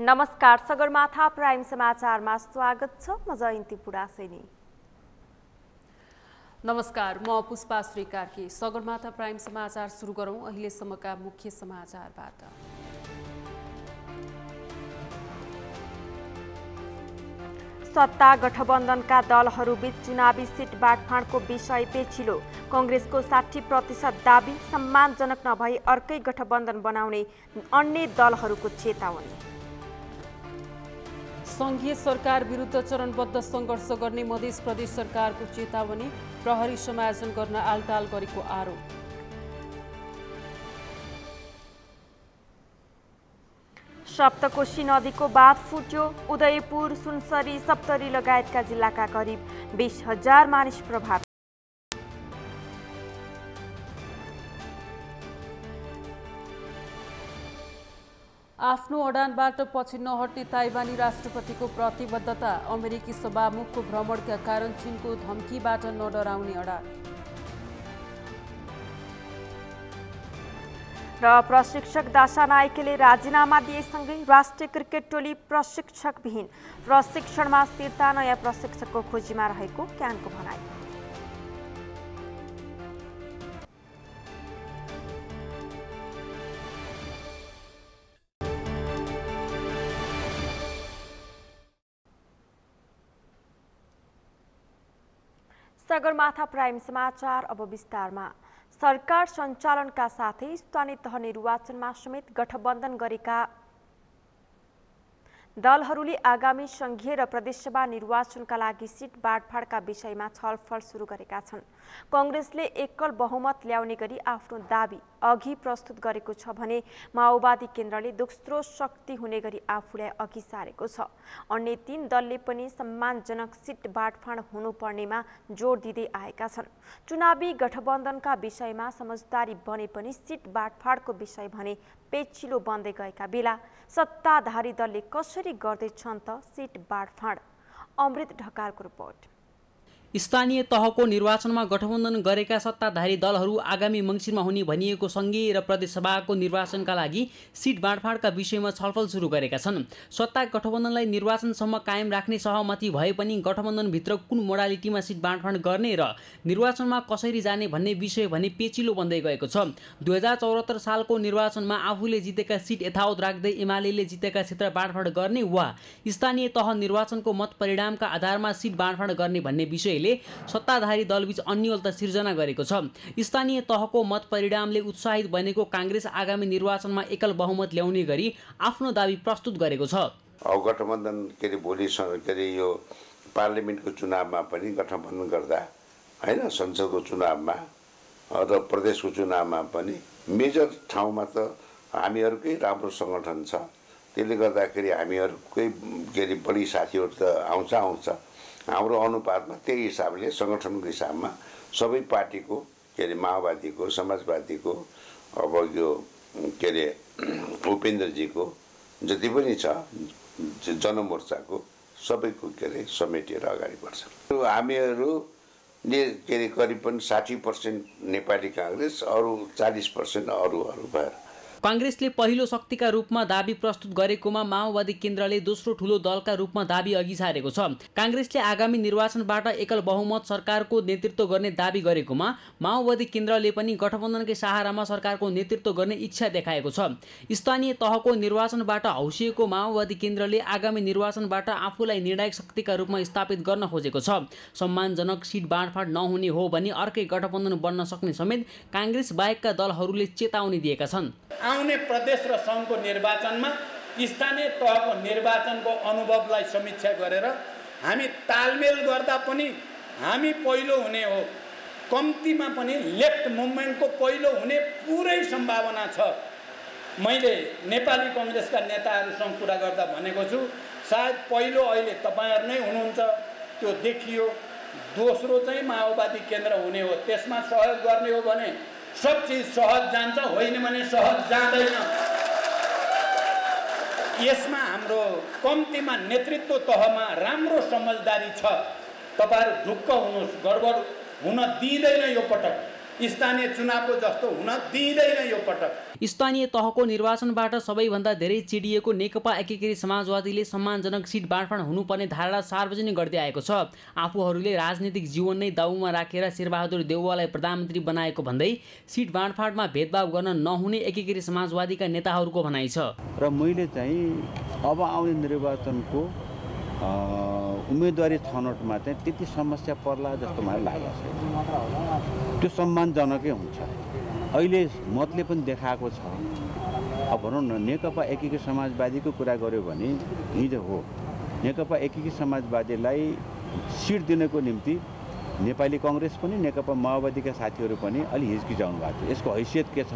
नमस्कार, सगरमाथा प्राइम समाचारमा स्वागत छ। म जयन्ती पुडासेनी। नमस्कार, म पुष्पा श्री कार्की। सगरमाथा प्राइम समाचार सुरु गरौं अहिलेसम्मका मुख्य समाचारबाट। सत्ता गठबन्धनका दलहरूबीच चुनावी सिट बाँडफाँडको विषय पेचिलो। कांग्रेसको 60% दाबी, सम्मानजनक नभई अर्कै गठबन्धन बनाउने अन्य दलहरूको चेतावनी। संघीय सरकार विरुद्ध चरणबद्ध संघर्ष गर्ने मध्य प्रदेश सरकारको चेतावनी, प्रहरी समायोजन गर्न आलटाल गरेको आरोप। सप्तकोशी नदीको बाँध फुट्यो, उदयपुर, सुनसरी, सप्तरी लगायतका जिल्लाका करिब 20,000 मानिस प्रभावित। आफ्नो अडानबाट पछि नहट्ने ताइवानी राष्ट्रपतिको प्रतिबद्धता, अमेरिकी सभामुखको भ्रमणका कारण चीनको धम्कीबाट नडराउने अडान। र प्रशिक्षक दासा नायकेले राजीनामा दिएसँगै राष्ट्रिय क्रिकेट टोली प्रशिक्षकविहीन, प्रशिक्षणमा स्थिरता, नयाँ प्रशिक्षकको खोजीमा रहेको क्यानको भनाइ। सगरमाथा प्राइम समाचार अब विस्तारमा। सरकार सञ्चालनका साथै स्थानीय तह निर्वाचनमा समेत गठबन्धन गरेका दलहरूले आगामी संघीय र प्रदेशसभा निर्वाचनका लागि सिट बाँडफाँडका विषयमा छलफल सुरु गरेका छन्। कांग्रेसले एकल बहुमत ल्याउने गरी आफ्नो दाबी अघि प्रस्तुत गरेको छ भने माओवादी केन्द्रले दोस्रो शक्ति हुने गरी आफूलाई अघि सारेको छ। अन्य 3 दलले पनि सम्मानजनक सिट बाँडफाँड हुनुपर्नेमा जोड दिँदै आएका छन्। चुनावी गठबन्धनका विषयमा समझदारी बने पनि सिट बाँडफाँडको विषय भने पेचिलो बन्दै गएका बेला सत्ताधारी दलले कसरी गर्दैछन् त सिट बाँडफाँड। अमृत ढकालको रिपोर्ट। स्थानीय तहको निर्वाचनमा गठबन्धन गरेका सत्ताधारी दलहरू आगामी मङ्सिरमा हुने भनिएको संघीय र प्रदेशसभाको निर्वाचनका लागि सिट बाँडफाँडका विषयमा छलफल सुरु गरेका छन्। सत्ता गठबन्धनलाई निर्वाचनसम्म कायम राख्ने सहमति भए पनि गठबन्धनभित्र कुन मोडालिटीमा सिट बाँडफाँड गर्ने र निर्वाचनमा कसरी जाने भन्ने विषय भने पेचिलो बन्दै गएको छ। 2074 सालको निर्वाचनमा आफूले जितेका सिट यथावत राख्दै एमालेले जितेका क्षेत्र बाँडफाँड गर्ने वा स्थानीय तह निर्वाचनको मत परिणामका आधारमा सिट बाँडफाँड गर्ने भन्ने विषय सत्ताधारी दलबीच अन्योलता सिर्जना गरेको छ। स्थानीय तहको मत परिणामले उत्साहित बनेको कांग्रेस आगामी निर्वाचनमा एकल बहुमत ल्याउने गरी आफ्नो दाबी प्रस्तुत गरेको छ। गठबन्धन भोलि यो पार्लियामेन्टको चुनावमा पनि गठबन्धन गर्दा हैन, संसदको चुनावमा र प्रदेशको चुनावमा पनि मेजर ठाउँमा त हामीहरूकै राम्रो संगठन छ। त्यसले गर्दाखेरि हामीहरूकै बढी साथीहरू त आउँछ। हाम्रो अनुपातमा त्यही हिसाबले संगठनको हिसाबमा सबै पार्टीको माओवादीको, समाजवादीको, अब यो उपेन्द्रजीको जति पनि छ जनमोर्चाको सबैको समेटेर अगाडि बढ्छ। हामीहरूले करिब 60% नेपाली कांग्रेस, अरू 40% अरूहरू भएर कांग्रेसले पहिलो शक्तिका रूपमा दाबी प्रस्तुत गरेकोमा माओवादी केन्द्रले दोस्रो ठूलो दलका रूपमा दाबी अघि सारेको छ। कांग्रेसले आगामी निर्वाचनबाट एकल बहुमत सरकारको नेतृत्व गर्ने दाबी गरेकोमा माओवादी केन्द्रले पनि गठबन्धनकै सहारामा सरकारको नेतृत्व गर्ने इच्छा देखाएको छ। स्थानीय तहको निर्वाचनबाट हौसिएको माओवादी केन्द्रले आगामी निर्वाचनबाट आफूलाई निर्णायक शक्तिका रूपमा स्थापित गर्न खोजेको छ। सम्मानजनक सिट बाँडफाँड नहुने हो भने अर्कै गठबन्धन बन्न सक्ने समेत कांग्रेस बाहेकका दलहरूले चेतावनी दिएका छन्। आउने प्रदेश र सङ्घको निर्वाचनमा स्थानीय तहको निर्वाचनको अनुभवलाई समीक्षा गरेर हामी तालमेल गर्दा पनि हामी पहिलो हुने हो, कम्तीमा पनि लेफ्ट मुभमेन्टको पहिलो हुने पुरै सम्भावना छ। मैले नेपाली कांग्रेसका नेताहरूसँग कुरा गर्दा भनेको छु, सायद पहिलो अहिले तपाईहरु नै हुनुहुन्छ, त्यो देखियो। दोस्रो चाहिँ माओवादी केन्द्र हुने हो। त्यसमा सहयोग गर्ने हो भने सब चीज सहज जान्छ, होइन भने सहज जाँदैन। यसमा हाम्रो कम्तीमा नेतृत्व तहमा राम्रो समझदारी छ। तपाईहरु ढुक्क हुनुहोस्, गडबड हुन दिँदैन यो पटक। स्थानीय चुनावको जस्तो हुन दिँदैन यो पटक। स्थानीय तहको निर्वाचनबाट सबैभन्दा धेरै चिडिएको नेकपा एकीकृत समाजवादीले सम्मानजनक सिट बाँडफाँड हुनुपर्ने धारणा सार्वजनिक गर्दै आएको छ। आफूहरूले राजनीतिक जीवन नै दाउमा राखेर शेरबहादुर देउवालाई प्रधानमन्त्री बनाएको भन्दै सिट बाँडफाँडमा भेदभाव गर्न नहुने एकीकृत समाजवादीका नेताहरूको भनाइ छ। र मैले चाहिँ अब आउने निर्वाचनको उम्मेदवारी छनौटमा चाहिँ त्यति समस्या पर्ला जस्तो मलाई लागेको छ। त्यो सम्मानजनकै हुन्छ। अहिले मतले पनि देखाएको छ। अब भनौँ न नेकपा एकीकृत समाजवादीको कुरा गर्यो भने हिजो हो नेकपा एकीकृत समाजवादीलाई सिट दिनको निम्ति नेपाली कांग्रेस पनि नेकपा माओवादीका साथीहरू पनि अलि हिचकिचाउनु भएको थियो। यसको हैसियत के छ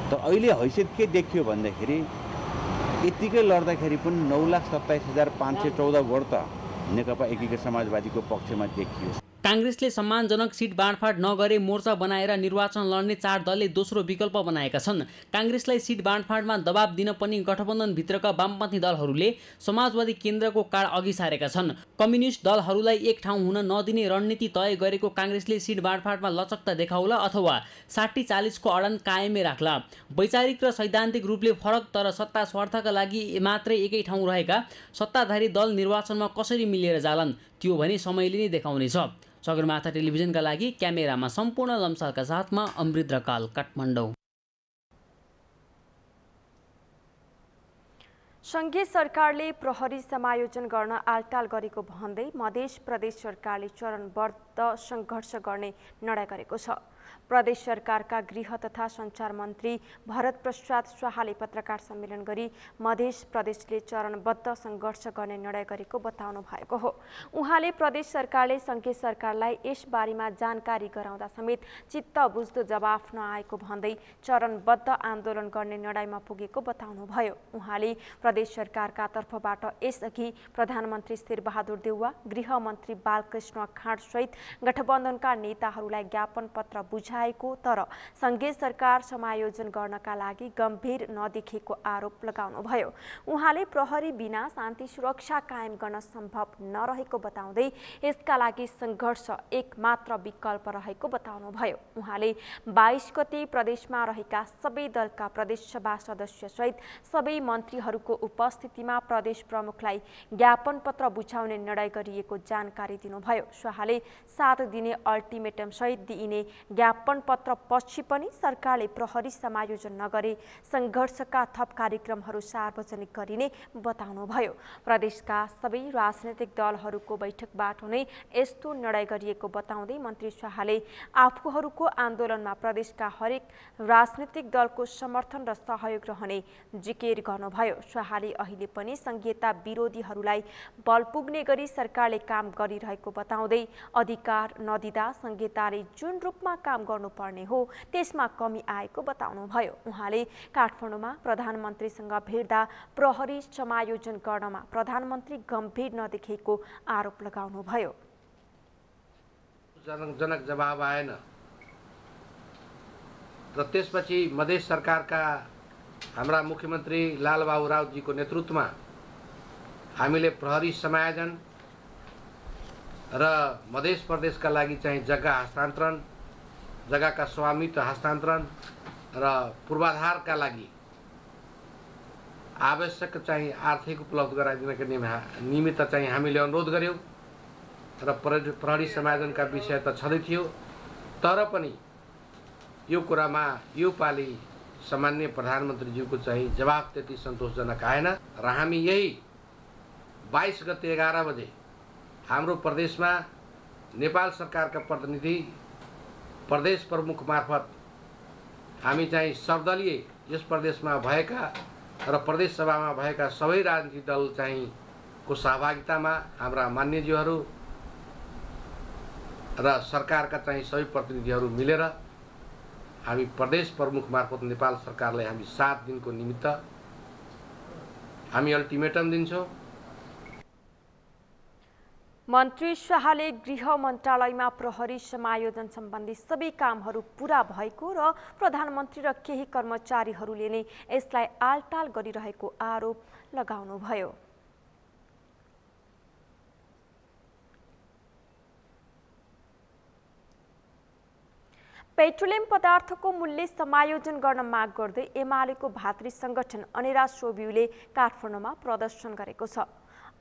त? अहिले हैसियत के देखियो भन्दाखेरि यतिकै लड्दाखेरि पनि 9,27,514 भोट त नेकपा एकीकृत समाजवादीको पक्षमा देखियो। कांग्रेसले सम्मानजनक सिट बाँडफाँड नगरे मोर्चा बनाएर निर्वाचन लड्ने 4 दलले दोस्रो विकल्प बनाएका छन्। कांग्रेसलाई सिट बाँडफाँडमा दबाब दिन पनि गठबन्धनभित्रका वामपन्थी दलहरूले समाजवादी केन्द्रको कार्ड अघि सारेका छन्। कम्युनिस्ट दलहरूलाई एक ठाउँ हुन नदिने रणनीति तय गरेको कांग्रेसले सिट बाँडफाँडमा लचकता देखाउला अथवा 60-40 को अडान कायमै राख्ला। वैचारिक र सैद्धान्तिक रूपले फरक तर सत्ता स्वार्थका लागि मात्रै एकै ठाउँ रहेका सत्ताधारी दल निर्वाचनमा कसरी मिलेर जालान् त्यो भने समयले नै देखाउनेछ। सगरमाथा टेलिभिजनका लागि क्यामेरामा सम्पूर्ण लम्सालका साथमा अमृत रकाल, काठमाडौँ। संघीय सरकारले प्रहरी समायोजन गर्न आलटाल गरेको भन्दै मध्य प्रदेश सरकारले चरणबद्ध सङ्घर्ष गर्ने निर्णय गरेको छ। प्रदेश सरकारका गृह तथा सञ्चार मन्त्री भरत प्रसाद शाहले पत्रकार सम्मेलन गरी मध्य प्रदेशले चरणबद्ध सङ्घर्ष गर्ने निर्णय गरेको बताउनु भएको हो। उहाँले प्रदेश सरकारले संघीय सरकारलाई यसबारेमा जानकारी गराउँदा समेत चित्त बुझ्दो जवाफ नआएको भन्दै चरणबद्ध आन्दोलन गर्ने निर्णयमा पुगेको बताउनुभयो। उहाँले प्रदेश सरकारका तर्फबाट यसअघि प्रधानमन्त्री शेरबहादुर देउवा, गृहमन्त्री बालकृष्ण खाँडसहित गठबन्धनका नेताहरूलाई ज्ञापन पत्र बुझाएको तर संघीय सरकार समायोजन गर्नका लागि गम्भीर नदेखेको आरोप लगाउनुभयो। उहाँले प्रहरी बिना शान्ति सुरक्षा कायम गर्न सम्भव नरहेको बताउँदै यसका लागि सङ्घर्ष एकमात्र विकल्प रहेको बताउनुभयो। उहाँले 22 गते प्रदेशमा रहेका सबै दलका प्रदेश सभा सदस्य सहित सबै मन्त्रीहरूको उपस्थितिमा प्रदेश प्रमुखलाई ज्ञापन पत्र बुझाउने निर्णय गरिएको जानकारी दिनुभयो। शाहले 7 दिने अल्टिमेटम सहित दिइने ज्ञापन पत्र पछि पनि सरकारले प्रहरी समायोजन नगरे सङ्घर्षका थप कार्यक्रमहरू सार्वजनिक गरिने बताउनुभयो। प्रदेशका सबै राजनैतिक दलहरूको बैठकबाट नै यस्तो निर्णय गरिएको बताउँदै मन्त्री शाहले आफूहरूको आन्दोलनमा प्रदेशका हरेक राजनैतिक दलको समर्थन र सहयोग रहने जिकिर गर्नुभयो। शाहले अहिले पनि संघीयता विरोधीहरूलाई बल पुग्ने गरी सरकारले काम गरिरहेको बताउँदै अधिकार नदिँदा संघीयताले जुन रूपमा काम गर्नुपर्ने हो त्यसमा कमी आएको बताउनुभयो। उहाँले काठमाडौँमा प्रधानमन्त्रीसँग भेट्दा प्रहरी समायोजन गर्नमा प्रधानमन्त्री गम्भीर नदेखेको आरोप लगाउनुभयो। जनक जवाब आएन र त्यसपछि मधेस सरकारका हाम्रा मुख्यमन्त्री लालबाबु राउतजीको नेतृत्वमा हामीले प्रहरी समायोजन र मधेस प्रदेशका लागि चाहिँ जग्गा हस्तान्तरण, जग्गाका स्वामित्व हस्तान्तरण र पूर्वाधारका लागि आवश्यक चाहिँ आर्थिक उपलब्ध गराइदिनका निमित्त चाहिँ हामीले अनुरोध गर्यौँ र प्रहरी समायोजनका विषय त छँदै थियो। तर पनि यो कुरामा यो पालि सामान्य प्रधानमन्त्रीज्यूको चाहिँ जवाब त्यति सन्तोषजनक आएन र हामी यही 22 गते 11 बजे हाम्रो प्रदेशमा नेपाल सरकारका प्रतिनिधि प्रदेश प्रमुख मार्फत हामी चाहिँ सर्वदलीय यस प्रदेशमा भएका र प्रदेश सभामा भएका सबै राजनीतिक दल चाहिँ को सहभागितामा हाम्रा मान्यज्यूहरू र सरकारका चाहिँ सबै प्रतिनिधिहरू मिलेर हामी प्रदेश प्रमुख मार्फत नेपाल सरकारलाई हामी 7 दिनको निमित्त हामी अल्टिमेटम दिन्छौँ। मन्त्री शाहले गृह मन्त्रालयमा प्रहरी समायोजन सम्बन्धी सबै कामहरू पूरा भएको र प्रधानमन्त्री र केही कर्मचारीहरूले नै यसलाई आलटाल गरिरहेको आरोप लगाउनुभयो। पेट्रोलियम पदार्थको मूल्य समायोजन गर्न माग गर्दै एमालेको भातृ संगठन अनेरा सोब्युले काठमाडौँमा प्रदर्शन गरेको छ।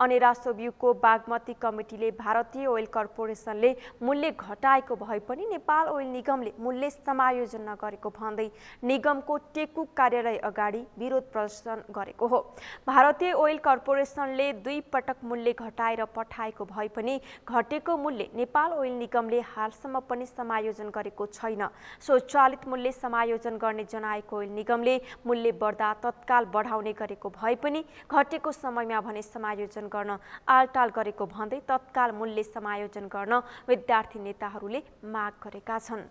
अनेरा सोब्युको बागमती कमिटीले भारतीय ओइल कर्पोरेसनले मूल्य घटाएको भए पनि नेपाल ओइल निगमले मूल्य समायोजन नगरेको भन्दै निगमको टेकु कार्यालय अगाडि विरोध प्रदर्शन गरेको हो। भारतीय ओइल कर्पोरेसनले 2 पटक मूल्य घटाएर पठाएको भए पनि घटेको मूल्य नेपाल ओइल निगमले हालसम्म पनि समायोजन गरेको छैन। स्वचालित मूल्य समायोजन गर्ने जनाएको ओइल निगमले मूल्य बढ्दा तत्काल बढाउने गरेको भए पनि घटेको समयमा भने समायोजन गर्न आलटाल गरेको भन्दै तत्काल मूल्य समायोजन गर्न विद्यार्थी नेताहरूले माग गरेका छन्।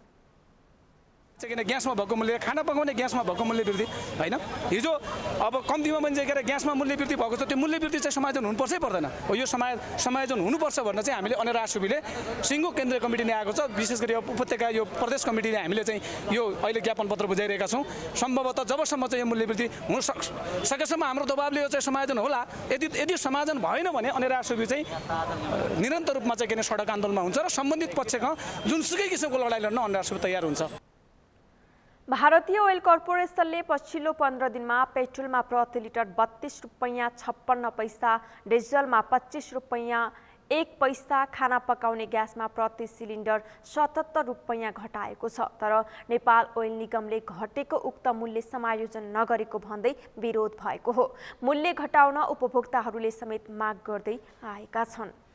ग्यासमा भएको मूल्य, खाना पकाउने ग्यासमा भएको मूल्य वृद्धि होइन, हिजो अब कम्तीमा पनि चाहिँ ग्यासमा मूल्य वृद्धि भएको छ, त्यो मूल्य वृद्धि चाहिँ समायोजन हुनुपर्छै पर्दैन हो। यो समायोजन हुनुपर्छ भनेर चाहिँ हामीले अनेरा सोब्युले सिङ्गो केन्द्रीय कमिटी नै आएको छ। विशेष गरी उपत्यका यो प्रदेश कमिटीले हामीले चाहिँ यो अहिले ज्ञापन पत्र बुझाइरहेका छौँ। सम्भवतः जबसम्म चाहिँ यो मूल्य वृद्धि हुन सकेसम्म हाम्रो दबावले यो चाहिँ समायोजन होला। यदि समायोजन भएन भने अनेरा सोब्यु चाहिँ निरन्तर रूपमा चाहिँ सडक आन्दोलनमा हुन्छ र सम्बन्धित पक्षका जुनसुकै किसिमको लडाइँ लड्न अनेरा सोब्यु तयार हुन्छ। भारतीय ओइल कर्पोरेसनले पछिल्लो 15 दिनमा पेट्रोलमा प्रति लिटर 32 रुपैयाँ 56 पैसा, डिजलमा 25 रुपैयाँ 1 पैसा, खाना पकाउने ग्यासमा प्रति सिलिन्डर 77 रुपैयाँ घटाएको छ। तर नेपाल ओइल निगमले घटेको उक्त मूल्य समायोजन नगरेको भन्दै विरोध भएको हो। मूल्य घटाउन उपभोक्ताहरूले समेत माग गर्दै आएका छन्।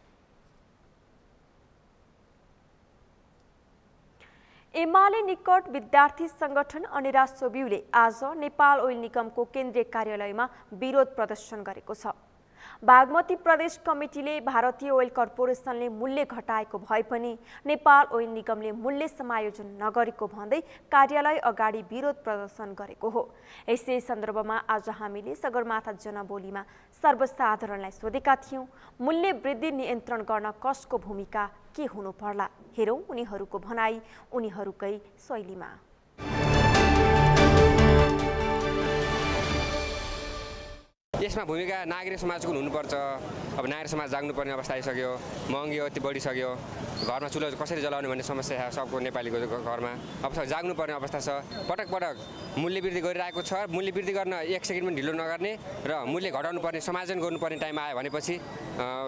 एमाले निकट विद्यार्थी संगठन अनेरा सोब्युले आज नेपाल ओइल निगमको केन्द्रीय कार्यालयमा विरोध प्रदर्शन गरेको छ। बागमती प्रदेश कमिटीले भारतीय ओइल कर्पोरेसनले मूल्य घटाएको भए पनि नेपाल ओइल निगमले मूल्य समायोजन नगरेको भन्दै कार्यालय अगाडि विरोध प्रदर्शन गरेको हो। यसै सन्दर्भमा आज हामीले सगरमाथा जनबोलीमा सर्वसाधारणलाई सोधेका थियौं, मूल्य वृद्धि नियन्त्रण गर्न कसको भूमिका के हुनु पर्ला? हेरौं उनीहरूको भनाई उनीहरूकै शैलीमा। यसमा भूमिका नागरिक समाजको हुनुपर्छ। अब नागरिक समाज जाग्नुपर्ने अवस्था आइसक्यो, महँगी अति बढिसक्यो, घरमा चुलो कसरी जलाउने भन्ने समस्या सबको नेपालीको घरमा अब जाग्नुपर्ने अवस्था छ। पटक पटक मूल्य वृद्धि गरिरहेको छ। मूल्य वृद्धि गर्न 1 सेकेन्ड पनि ढिलो नगर्ने र मूल्य घटाउनु पर्ने, समायोजन गर्नुपर्ने टाइम आयो भनेपछि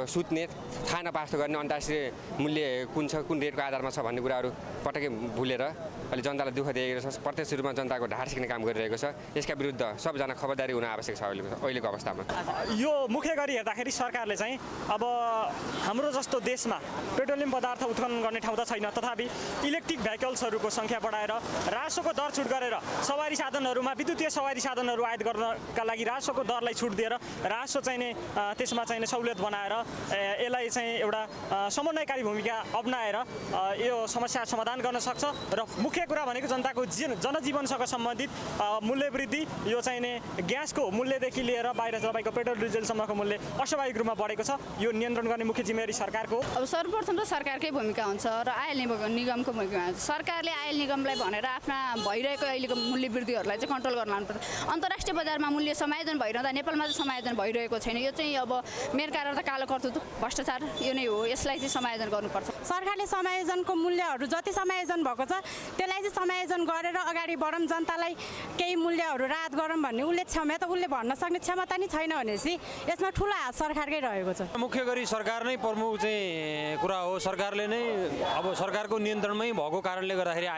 सुत्ने, थाहा नपास्तो गर्ने, अन्तर्राष्ट्रिय मूल्य कुन छ, कुन रेटको आधारमा छ भन्ने कुराहरू पटक्कै भुलेर अहिले जनतालाई दुःख दिएको छ। प्रत्यक्ष रूपमा जनताको ढाड सिक्ने काम गरिरहेको छ। यसका विरुद्ध सबजना खबरदारी हुन आवश्यक छ अहिलेको अवस्थामा। यो मुख्य गरी हेर्दाखेरि सरकारले चाहिँ अब हाम्रो जस्तो देशमा पेट्रोलियम पदार्थ उत्खनन गर्ने ठाउँ त छैन, तथापि इलेक्ट्रिक भेहिकल्सहरूको सङ्ख्या बढाएर रासोको दर छुट गरेर सवारी साधनहरूमा विद्युतीय सवारी साधनहरू आयात गर्नका लागि रासोको दरलाई छुट दिएर रासो चाहिने त्यसमा चाहिने सहुलियत बनाएर यसलाई चाहिँ एउटा समन्वयकारी भूमिका अप्नाएर यो समस्या समाधान गर्न सक्छ। र मुख्य कुरा भनेको जनताको जनजीवनसँग सम्बन्धित मूल्य वृद्धि, यो चाहिने ग्यासको मूल्यदेखि लिएर बाहिर तपाईँको पेट्रोल डिजेलसम्मको मूल्य अस्वाभाविक रूपमा बढेको छ। यो नियन्त्रण गर्ने मुख्य जिम्मेवारी सरकारको। अब सर्वप्रथम त सरकारकै भूमिका हुन्छ र आयल निगमको भूमिका हुन्छ। सरकारले आयल निगमलाई भनेर आफ्ना भइरहेको अहिलेको मूल्य वृद्धिहरूलाई चाहिँ कन्ट्रोल गर्न लानुपर्छ। अन्तर्राष्ट्रिय बजारमा मूल्य समायोजन भइरहँदा नेपालमा चाहिँ समायोजन भइरहेको छैन। यो चाहिँ अब मेन कारण त कालो कर्तुत्व, भ्रष्टाचार यो नै हो। यसलाई चाहिँ समायोजन गर्नुपर्छ। सरकारले समायोजनको मूल्यहरू जति समायोजन भएको छ त्यसलाई चाहिँ समायोजन गरेर अगाडि बढौँ, जनतालाई केही मूल्यहरू राहत गरौँ भन्ने उसले भन्न सक्ने क्षमता नै छैन भनेपछि यसमा ठुलो हात सरकारकै रहेको छ। मुख्य गरी सरकार नै प्रमुख चाहिँ कुरा हो। सरकारले नै अब सरकारको नियन्त्रणमै भएको कारणले गर्दाखेरि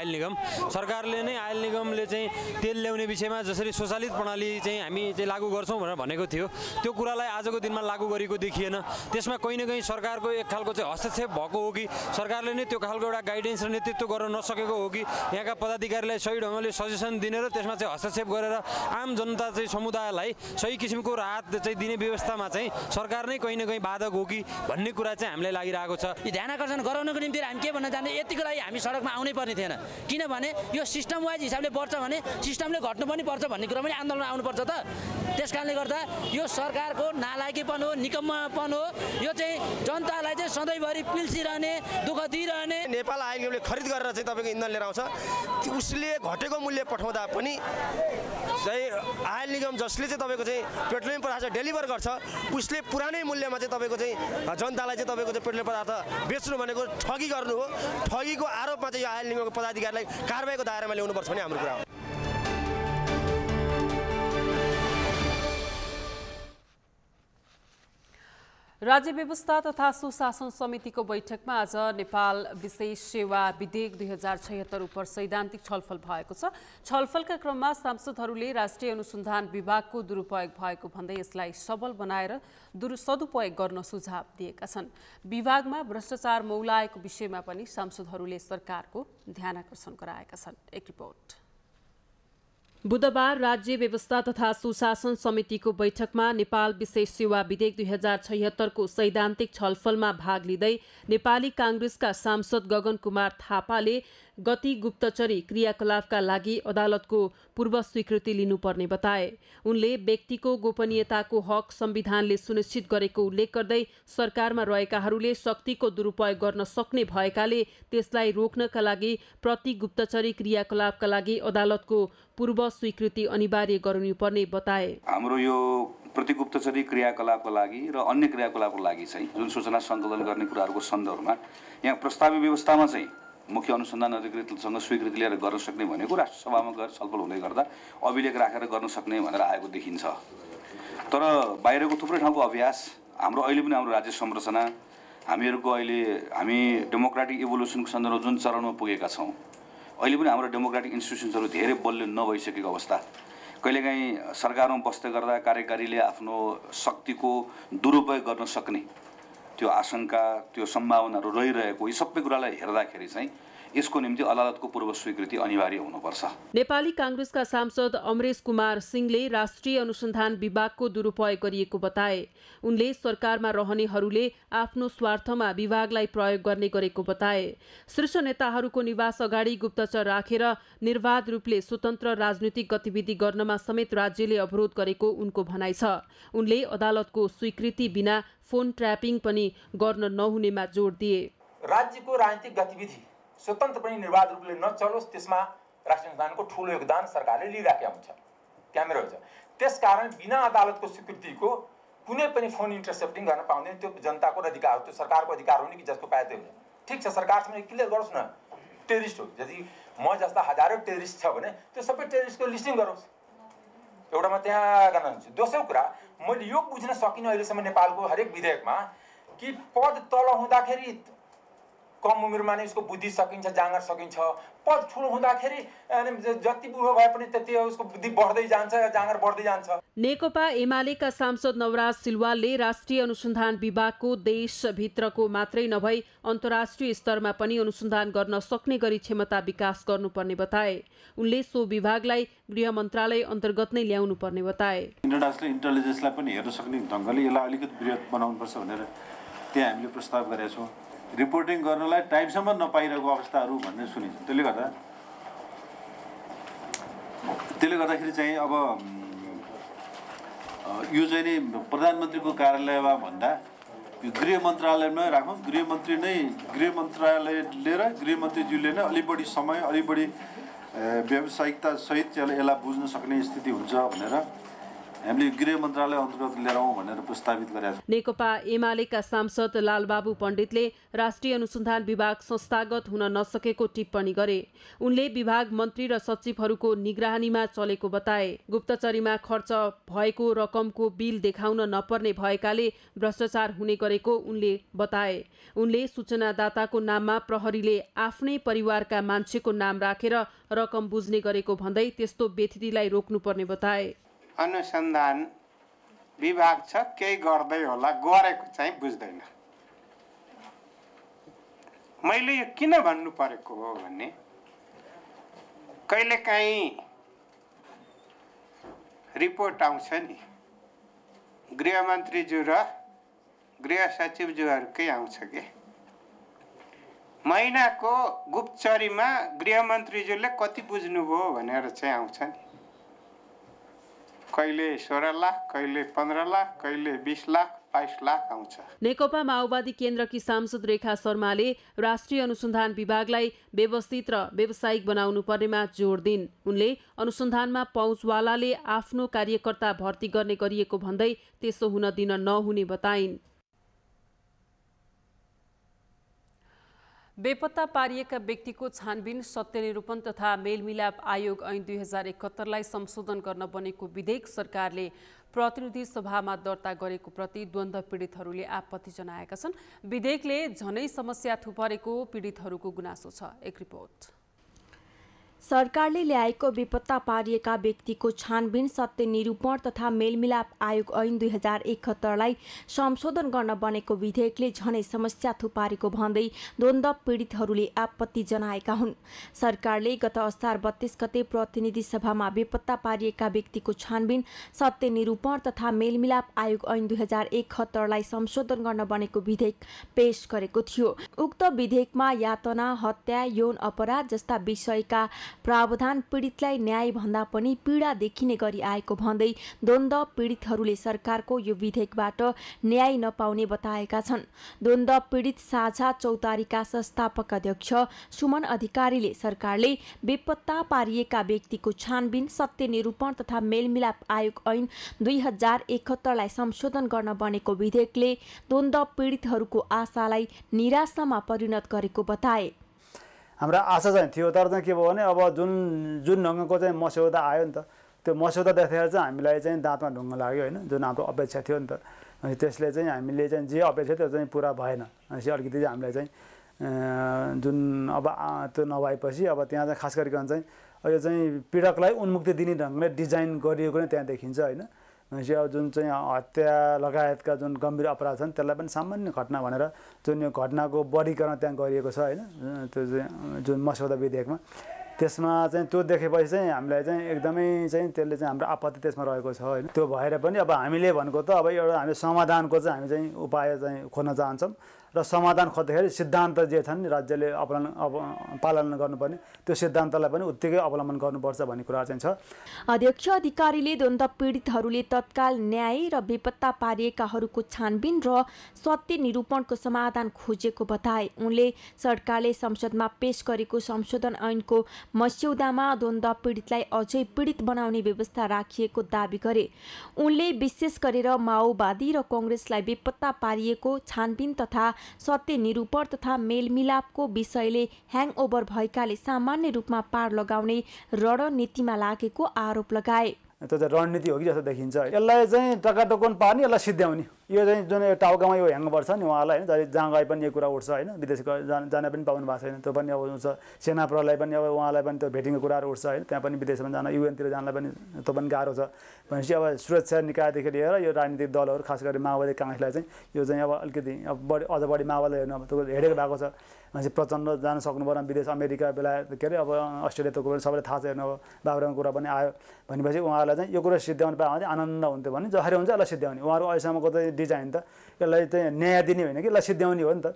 सरकारले नै आयल निगमले चाहिँ तेल ल्याउने विषयमा जसरी स्वचालित प्रणाली चाहिँ हामी चाहिँ लागू गर्छौँ भनेर भनेको थियो, त्यो कुरालाई आजको दिनमा लागू गरेको देखिएन। त्यसमा कहीँ न कहीँ सरकारको एक खालको चाहिँ हस्तक्षेप भएको हो कि सरकारले नै त्यो खालको एउटा गाइडेन्स र नेतृत्व गर्न नसकेको हो कि यहाँका पदाधिकारीलाई सही ढङ्गले सजेसन दिने र त्यसमा चाहिँ हस्तक्षेप गरेर आम जनता चाहिँ समुदायलाई सही किसिमको राहत चाहिँ दिने व्यवस्थामा चाहिँ सरकार नै कहीँ न कहीँ बाधक हो कि भन्ने कुरा चाहिँ हामीलाई लागिरहेको छ। यो ध्यान आकर्षण गराउनको निम्ति हामी के भन्न चाहन्छौँ, यतिको लागि हामी सडकमा आउनै पर्ने थिएन। किनभने यो सिस्टम वाइज हिसाबले बढ्छ भने सिस्टमले घट्नु पनि पर्छ भन्ने कुरा पनि आन्दोलन आउनुपर्छ त। त्यस कारणले गर्दा यो सरकारको नालायकीपन हो, निकम्मापन हो। यो चाहिँ जनतालाई चाहिँ सधैँभरि पिल्सिरहने, दुःख दिइरहने। नेपाल आयल निगमले खरिद गरेर चाहिँ तपाईँको इन्धन लिएर आउँछ उसले घटेको मूल्य पठाउँदा पनि चाहिँ आयल निगम जसले चाहिँ तपाईँको चाहिँ पेट्रोलियम पदार्थ डेलिभर गर्छ उसले पुरानै मूल्यमा चाहिँ तपाईँको चाहिँ जनतालाई चाहिँ तपाईँको चाहिँ पेट्रोलियम पदार्थ बेच्नु भनेको ठगी गर्नु हो। ठगीको आरोपमा चाहिँ यो आयल निगमको पदाधिकारीलाई कारबाहीको दायरामा ल्याउनुपर्छ भन्ने हाम्रो कुरा हो। राज्य व्यवस्था तथा सुशासन समितिको बैठकमा आज नेपाल विशेष सेवा विधेयक 2076 उप सैद्धान्तिक छलफल भएको छ। छलफलका क्रममा सांसदहरूले राष्ट्रिय अनुसन्धान विभागको दुरुपयोग भएको भन्दै यसलाई सबल बनाएर सदुपयोग गर्न सुझाव दिएका छन्। विभागमा भ्रष्टाचार मौलाएको विषयमा पनि सांसदहरूले सरकारको ध्यानाकर्षण गराएका छन्। एक रिपोर्ट। बुधबार राज्य व्यवस्था तथा सुशासन समितिको बैठकमा नेपाल विशेष सेवा विधेयक 2076 को सैद्धान्तिक छलफलमा भाग लिँदै नेपाली कांग्रेसका सांसद गगन कुमार थापाले गति गुप्तचरी क्रियाकलापका लागि अदालतको पूर्व स्वीकृति लिनुपर्ने बताए। उनले व्यक्तिको गोपनीयताको हक संविधानले सुनिश्चित गरेको उल्लेख गर्दै सरकारमा रहेकाहरूले शक्तिको दुरुपयोग गर्न सक्ने भएकाले त्यसलाई रोक्नका लागि प्रति गुप्तचरी क्रियाकलापका लागि अदालतको पूर्व स्वीकृति अनिवार्य गराउनुपर्ने बताए। हाम्रो यो प्रतिगुप्तचरी क्रियाकलापको लागि र अन्य क्रियाकलापको लागि चाहिँ जुन सूचना सङ्कलन गर्ने कुराहरूको सन्दर्भमा यहाँ प्रस्तावित व्यवस्थामा चाहिँ मुख्य अनुसन्धान अधिकृतसँग स्वीकृति लिएर गर्न सक्ने भनेको राष्ट्रसभामा गएर छलफल हुँदै गर्दा अभिलेख राखेर गर्न सक्ने भनेर आएको देखिन्छ। तर बाहिरको थुप्रै ठाउँको अभ्यास हाम्रो अहिले पनि हाम्रो राज्य संरचना हामीहरूको अहिले हामी डेमोक्रेटिक इभोल्युसनको सन्दर्भमा जुन चरणमा पुगेका छौँ अहिले पनि हाम्रो डेमोक्रेटिक इन्स्टिट्युसन्सहरू धेरै बलियो नभइसकेको अवस्था। कहिलेकाहीँ सरकारमा बस्दै गर्दा कार्यकारीले आफ्नो शक्तिको दुरुपयोग गर्न सक्ने त्यो आशंका त्यो सम्भावनाहरू रहिरहेको यी सबै कुरालाई हेर्दाखेरि चाहिँ यसको निम्ति अदालतको पूर्व स्वीकृति अनिवार्य हुनुपर्छ। नेपाली कांग्रेसका सांसद अमरेश कुमार सिंहले राष्ट्रिय अनुसन्धान विभागको दुरुपयोग गरिएको बताए। उनले सरकारमा रहनेहरूले आफ्नो स्वार्थमा विभागलाई प्रयोग गर्ने गरेको बताए। शीर्ष नेताहरूको निवास अगाडि गुप्तचर राखेर निर्वाध रूपले स्वतन्त्र राजनीतिक गतिविधि गर्नमा समेत राज्यले अवरोध गरेको उनको भनाइ छ। उनले अदालतको स्वीकृति बिना फोन ट्र्यापिङ पनि गर्न नहुनेमा जोड दिए। राज्यको राजनीतिक गतिविधि स्वतन्त्र पनि निर्वाध रूपले नचलोस् त्यसमा राष्ट्रिय अनुसन्धानको ठूलो योगदान सरकारले लिइराखेको हुन्छ, क्यामेरा हुन्छ। त्यसकारण बिना अदालतको स्वीकृतिको कुनै पनि फोन इन्टरसेप्टिङ गर्न पाउँदैन। त्यो जनताको अधिकार हो, त्यो सरकारको अधिकार हो नि कि जसको पाए त्यो हुन्छ। ठिक छ, सरकारसँग क्लियर गरोस् न, टेरिस्ट हो। यदि म जस्ता हजारौं टेरिस्ट छ भने त्यो सबै टेरिस्टको लिस्टिङ गरोस्। एउटा म त्यहाँ गर्न चाहन्छु। दोस्रो कुरा, मैले यो बुझ्न सकिनँ अहिलेसम्म नेपालको हरेक विधेयकमा कि पद तल हुँदाखेरि कम उमेरमा नै उसको बुद्धि सकिन्छ, जाँगर सकिन्छ। पद ठुलो हुँदाखेरि जति बुढो भए पनि त्यति उसको बुद्धि बढ्दै जान्छ, जाँगर बढ्दै जान्छ। नेकपा एमालेका सांसद नवराज सिलवालले राष्ट्रिय अनुसन्धान विभागको देशभित्रको मात्रै नभई अन्तर्राष्ट्रिय स्तरमा पनि अनुसन्धान गर्न सक्ने गरी क्षमता विकास गर्नुपर्ने बताए। उनले सो विभागलाई गृह मन्त्रालय अन्तर्गत नै ल्याउनु पर्ने बताए। इन्टरनेसनल इन्टेलिजेन्सलाई पनि हेर्न सक्ने ढङ्गले यसलाई अलिकति बृहत बनाउनुपर्छ भनेर त्यहाँ हामीले प्रस्ताव गरेका छौँ। रिपोर्टिङ गर्नलाई टाइमसम्म नपाइरहेको अवस्थाहरू भन्ने सुनिन्छ। त्यसले गर्दाखेरि चाहिँ अब यो चाहिँ नि प्रधानमन्त्रीको कार्यालयमा भन्दा यो गृह मन्त्रालयमा राखौँ। गृह मन्त्रालयले र गृहमन्त्रीज्यूले नै अलिक बढी समय अलिक बढी व्यावसायिकता सहित यसलाई बुझ्न सक्ने स्थिति हुन्छ भनेर हामीले गृह मन्त्रालय अन्तर्गत लिएर आउँ भनेर प्रस्तावित गरेका छौँ। नेकपा एमालेका सांसद लालबाबु पण्डितले राष्ट्रिय अनुसन्धान विभाग संस्थागत हुन नसकेको टिप्पणी गरे। उनले विभाग मन्त्री र सचिवहरूको निगरानीमा चलेको बताए। गुप्तचरीमा खर्च भएको रकमको बिल देखाउन नपर्ने भएकाले भ्रष्टाचार हुने गरेको उनले बताए। उनले सूचनादाताको नाममा प्रहरीले आफ्नै परिवारका मान्छेको नाम राखेर रकम बुझ्ने गरेको भन्दै त्यस्तो व्यतिथिलाई रोक्नुपर्ने बताए। अनुसन्धान विभाग छ, केही गर्दै होला, गरेको चाहिँ बुझ्दैन। मैले यो किन भन्नु परेको हो भने कहिलेकाहीँ रिपोर्ट आउँछ नि, गृहमन्त्रीज्यू र गृह सचिवज्यूहरूकै आउँछ के। महिनाको गुप्तचरीमा गृहमन्त्रीज्यूले कति बुझ्नुभयो भनेर चाहिँ आउँछ नि। कहिले 16 लाख, कहिले 15 लाख, कहिले 20 लाख, 22 लाख आउँछ। नेकपा माओवादी केन्द्रकी सांसद रेखा शर्माले राष्ट्रिय अनुसन्धान विभागलाई व्यवस्थित र व्यावसायिक बनाउनु पर्नेमा जोड दिइन्। उनले अनुसन्धानमा पहुँचवालाले आफ्नो कार्यकर्ता भर्ती गर्ने गरिएको भन्दै त्यसो हुन दिन नहुने बताइन्। बेपत्ता पारिएका व्यक्तिको छानबिन, सत्यनिरूपण तथा मेलमिलाप आयोग ऐन 2071लाई संशोधन गर्न बनेको विधेयक सरकारले प्रतिनिधि सभामा दर्ता गरेको प्रति द्वन्द्व पीडितहरूले आपत्ति जनाएका छन्। विधेयकले झनै समस्या थुपरेको पीडितहरूको गुनासो छ। एक रिपोर्ट। सरकारले ल्याएको बेपत्ता पारिएका व्यक्तिको छानबिन, सत्य निरूपण तथा मेलमिलाप आयोग ऐन 2071लाई संशोधन गर्न बनेको विधेयकले झनै समस्या थुपारेको भन्दै द्वन्द्व पीडितहरूले आपत्ति जनाएका हुन्। सरकारले गत असार 32 गते प्रतिनिधि सभामा बेपत्ता पारिएका व्यक्तिको छानबिन, सत्य निरूपण तथा मेलमिलाप आयोग ऐन 2071लाई संशोधन गर्न बनेको विधेयक पेश गरेको थियो। उक्त विधेयकमा यातना, हत्या, यौन अपराध जस्ता विषयका प्रावधान पीडितलाई न्याय भन्दा पनि पीडा देखिने गरी आएको भन्दै द्वन्द्व पीडितहरूले सरकारको यो विधेयकबाट न्याय नपाउने बताएका छन्। द्वन्द्व पीडित साझा चौतारीका संस्थापक अध्यक्ष सुमन अधिकारीले सरकारले बेपत्ता पारिएका व्यक्तिको छानबिन, सत्य निरूपण तथा मेलमिलाप आयोग ऐन 2071लाई संशोधन गर्न बनेको विधेयकले द्वन्द्व पीडितहरूको आशालाई निराशामा परिणत गरेको बताए। हाम्रो आशा चाहिँ थियो, तर चाहिँ के भयो भने अब जुन ढङ्गको चाहिँ मस्यौदा आयो नि त, त्यो मस्यौदा देखेर चाहिँ हामीलाई चाहिँ दाँतमा ढुङ्गा लाग्यो होइन। जुन हाम्रो अपेक्षा थियो नि त, त्यसले चाहिँ हामीले चाहिँ जे अपेक्षा त्यो चाहिँ पुरा भएन। भनेपछि अलिकति चाहिँ हामीलाई चाहिँ जुन अब त्यो नभएपछि अब त्यहाँ चाहिँ खास गरिकन चाहिँ यो चाहिँ पीडकलाई उन्मुक्ति दिने ढङ्गले डिजाइन गरिएको नै त्यहाँ देखिन्छ होइन। भनेपछि अब जुन चाहिँ हत्या लगायतका जुन गम्भीर अपराध छन् त्यसलाई पनि सामान्य घटना भनेर जुन यो घटनाको वर्गीकरण त्यहाँ गरिएको छ होइन, त्यो चाहिँ जुन मस्यौदा विधेयकमा। त्यसमा चाहिँ त्यो देखेपछि चाहिँ हामीलाई चाहिँ एकदमै चाहिँ त्यसले चाहिँ हाम्रो आपत्ति त्यसमा रहेको छ होइन। त्यो भएर पनि अब हामीले भनेको त अब एउटा हामी समाधानको चाहिँ हामी चाहिँ उपाय चाहिँ खोज्न चाहन्छौँ र समाधान खोज्दाखेरि सिद्धान्त जे छन् राज्यले पालना गर्नुपर्ने त्यो सिद्धान्तलाई पनि उत्तिकै अवलम्बन गर्नुपर्छ भन्ने कुरा चाहिँ छ। अध्यक्ष अधिकारीले द्वन्द्व पीडितहरूले तत्काल न्याय र बेपत्ता पारिएकाहरूको छानबिन र सत्य निरूपणको समाधान खोजेको बताए। उनले सरकारले संसदमा पेश गरेको संशोधन ऐनको मस्यौदामा द्वन्द्व पीडितलाई अझै पीडित बनाउने व्यवस्था राखिएको दावी गरे। उनले विशेष गरेर माओवादी र कांग्रेसलाई बेपत्ता पारिएको छानबिन तथा सत्य निरूपण तथा मेलमिलापको विषयले ह्याङओभर भएकाले सामान्य रूपमा पार लगाउने रणनीतिमा लागेको आरोप लगाए। त्यो चाहिँ रणनीति हो कि जस्तो देखिन्छ। यसलाई चाहिँ टकाटोकन पार्ने, यसलाई सिद्ध्याउने, यो चाहिँ जुन टाउकामा यो ह्याङ्ग पर्छ नि उहाँलाई होइन, जहाँ गए पनि यो कुरा उठ्छ होइन। विदेश जान पनि पाउनु भएको छैन, त्यो पनि अब हुन्छ। सेना प्रहरीलाई पनि अब उहाँलाई पनि त्यो भेटिङको कुराहरू उठ्छ होइन। त्यहाँ पनि विदेशमा जान, युएनतिर जानलाई पनि त्यो पनि गाह्रो छ। भनेपछि अब सुरक्षा निकायदेखि लिएर यो राजनीतिक दलहरू खास गरी माओवादी काङ्ग्रेसलाई चाहिँ यो चाहिँ अब अलिकति अब अझ बढी माओवादी हेर्नु अब त्यो हेरेको भएको छ। मान्छे प्रचण्ड जान सक्नु परेन विदेश, अमेरिका बेलायत के अरे अब अस्ट्रेलिया त्यो कुरा सबैलाई थाहा छ हेर्नु। अब बाबुरामको कुरा पनि आयो भनेपछि उहाँहरूलाई चाहिँ यो कुरा सिद्ध्याउनु पायो भने आनन्द हुन्थ्यो भने जसरी हुन्छ यसलाई सिद्ध्याउने। उहाँहरू अहिलेसम्मको चाहिँ डिजाइन त यसलाई चाहिँ न्याय दिने होइन कि यसलाई सिद्ध्याउने हो नि त।